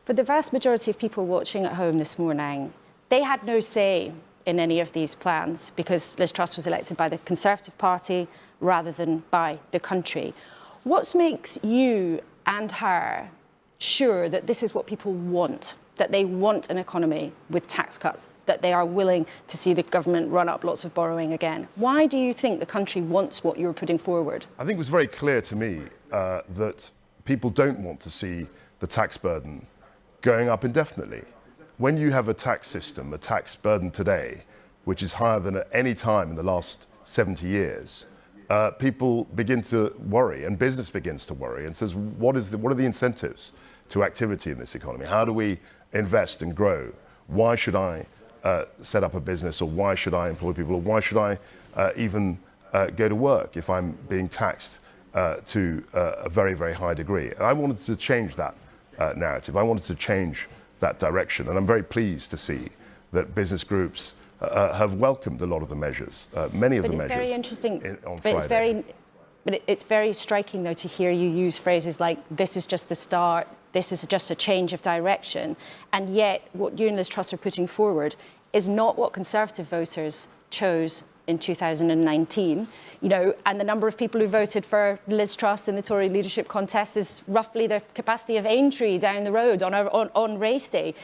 For the vast majority of people watching at home this morning, they had no say in any of these plans because Liz Truss was elected by the Conservative Party rather than by the country. What makes you and her sure that this is what people want, that they want an economy with tax cuts, that they are willing to see the government run up lots of borrowing again? Why do you think the country wants what you're putting forward? I think it was very clear to me that people don't want to see the tax burden going up indefinitely. When you have a tax system, a tax burden today, which is higher than at any time in the last 70 years, people begin to worry, and business begins to worry, and says, what are the incentives to activity in this economy? How do we invest and grow? Why should I set up a business, or why should I employ people, or why should I even go to work if I'm being taxed to a very, very high degree? And I wanted to change that narrative. I wanted to change that direction, and I'm very pleased to see that business groups have welcomed a lot of the measures, many of the measures. But it's very interesting. On Friday. It's very striking, though, to hear you use phrases like, this is just the start, this is just a change of direction, and yet what you and Liz Truss are putting forward is not what Conservative voters chose in 2019, and the number of people who voted for Liz Truss in the Tory leadership contest is roughly the capacity of Aintree down the road on race day.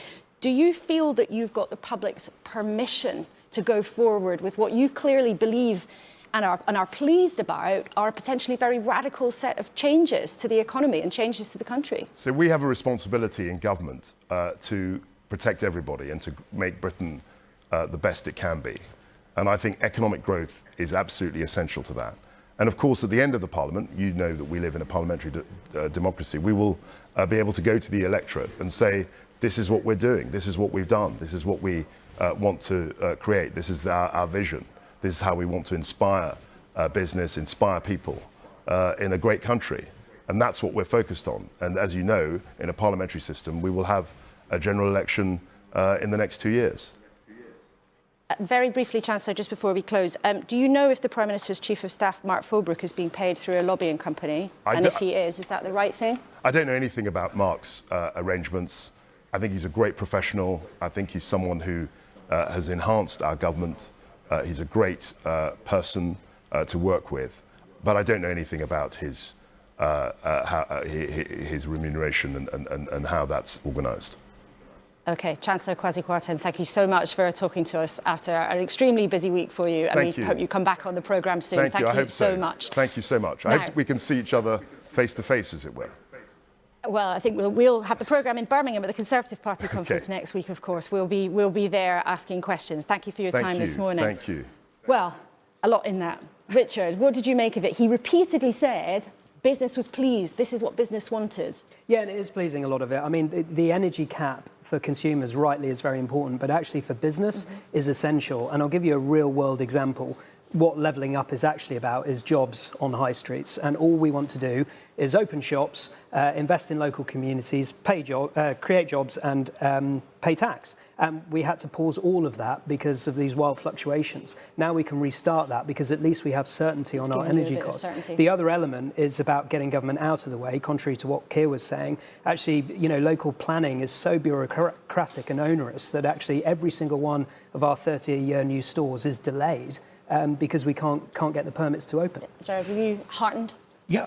Do you feel that you've got the public's permission to go forward with what you clearly believe and are pleased about are a potentially very radical set of changes to the economy and changes to the country? So we have a responsibility in government to protect everybody and to make Britain the best it can be. And I think economic growth is absolutely essential to that. And of course, at the end of the Parliament, you know that we live in a parliamentary democracy, we will be able to go to the electorate and say, this is what we're doing, this is what we've done, this is what we want to create, this is our vision, this is how we want to inspire business, inspire people in a great country. And that's what we're focused on. And as you know, in a parliamentary system, we will have a general election in the next 2 years. Very briefly, Chancellor, just before we close, do you know if the Prime Minister's Chief of Staff, Mark Fulbrook, is being paid through a lobbying company? And if he is that the right thing? I don't know anything about Mark's arrangements. I think he's a great professional. I think he's someone who has enhanced our government. He's a great person to work with. But I don't know anything about his remuneration and how that's organised. OK, Chancellor Kwasi Kwarteng, thank you so much for talking to us after an extremely busy week for you. And we hope you come back on the programme soon. Thank you. I hope so much. Thank you so much. Now, I hope we can see each other face to face, as it were. Well, I think we'll have the programme in Birmingham at the Conservative Party conference next week, of course. We'll be there asking questions. Thank you for your time this morning. Thank you. Well, a lot in that. Richard, what did you make of it? He repeatedly said business was pleased. This is what business wanted. Yeah, and it is pleasing, a lot of it. I mean, the energy cap for consumers rightly is very important, but actually for business is essential. And I'll give you a real world example. What levelling up is actually about is jobs on high streets. And all we want to do is open shops, invest in local communities, create jobs and pay tax. We had to pause all of that because of these wild fluctuations. Now we can restart that because at least we have certainty on our energy costs. The other element is about getting government out of the way, contrary to what Keir was saying. Actually, local planning is so bureaucratic and onerous that actually every single one of our 30-year new stores is delayed because we can't get the permits to open. Gerard, were you heartened? Yeah,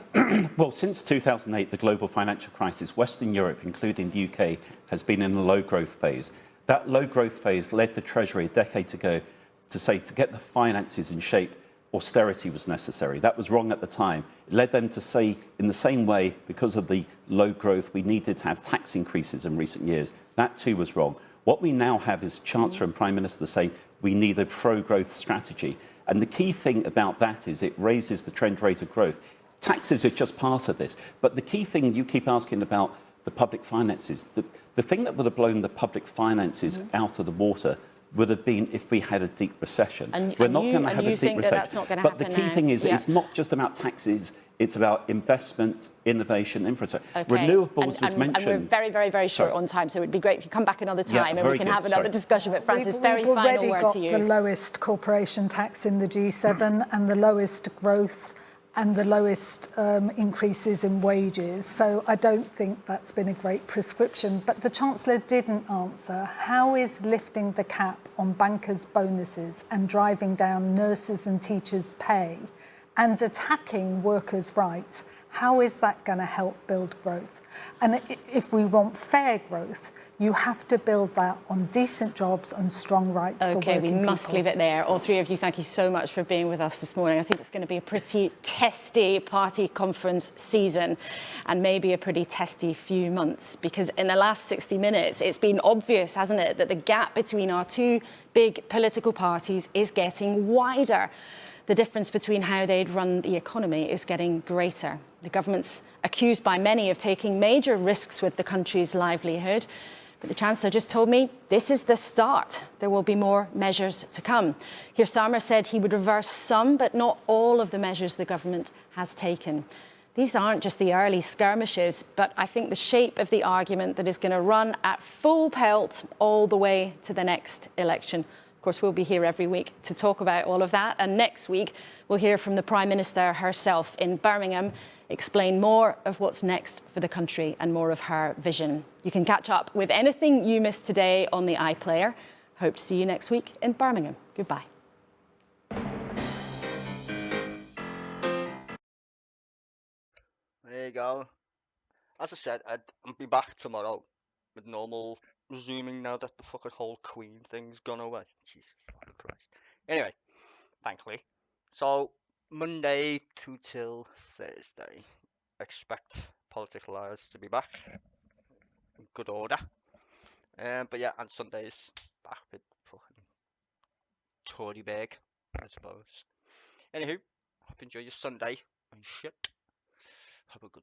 well, since 2008, the global financial crisis, Western Europe, including the UK, has been in a low growth phase. That low growth phase led the Treasury a decade ago to say to get the finances in shape, austerity was necessary. That was wrong at the time. It led them to say, in the same way, because of the low growth, we needed to have tax increases in recent years. That too was wrong. What we now have is Chancellor and Prime Minister saying we need a pro-growth strategy. And the key thing about that is it raises the trend rate of growth. Taxes are just part of this. But the key thing you keep asking about the public finances, the thing that would have blown the public finances out of the water would have been if we had a deep recession. We're not going to have a deep recession. That's not going to happen. But the key thing is, it's not just about taxes, it's about investment, innovation, infrastructure. Okay. Renewables was mentioned. And we're very, very, very short on time, so it'd be great if you come back another time and we can have another discussion. But Francis, very final word to you. We've already got the lowest corporation tax in the G7 and the lowest growth and the lowest increases in wages. So I don't think that's been a great prescription. But the Chancellor didn't answer. How is lifting the cap on bankers' bonuses and driving down nurses' and teachers' pay and attacking workers' rights, how is that going to help build growth? And if we want fair growth, you have to build that on decent jobs and strong rights for working people. OK, we must leave it there. All three of you, thank you so much for being with us this morning. I think it's going to be a pretty testy party conference season and maybe a pretty testy few months, because in the last 60 minutes, it's been obvious, hasn't it, that the gap between our two big political parties is getting wider. the difference between how they'd run the economy is getting greater. The government's accused by many of taking major risks with the country's livelihood. But the Chancellor just told me this is the start. There will be more measures to come. Keir Starmer said he would reverse some, but not all of the measures the government has taken. These aren't just the early skirmishes, but I think the shape of the argument that is going to run at full pelt all the way to the next election. Of course, we'll be here every week to talk about all of that. And next week, we'll hear from the Prime Minister herself in Birmingham, explain more of what's next for the country and more of her vision. You can catch up with anything you missed today on the iPlayer. Hope to see you next week in Birmingham. Goodbye. There you go. As I said, I'll be back tomorrow with normal resuming now that the fucking whole Queen thing's gone away. Jesus fucking Christ. Anyway, thankfully. So, Monday till Thursday. Expect Political Liars to be back. In good order. But yeah, and Sundays back with fucking Toryberg, I suppose. Anywho, hope you enjoy your Sunday and shit. Have a good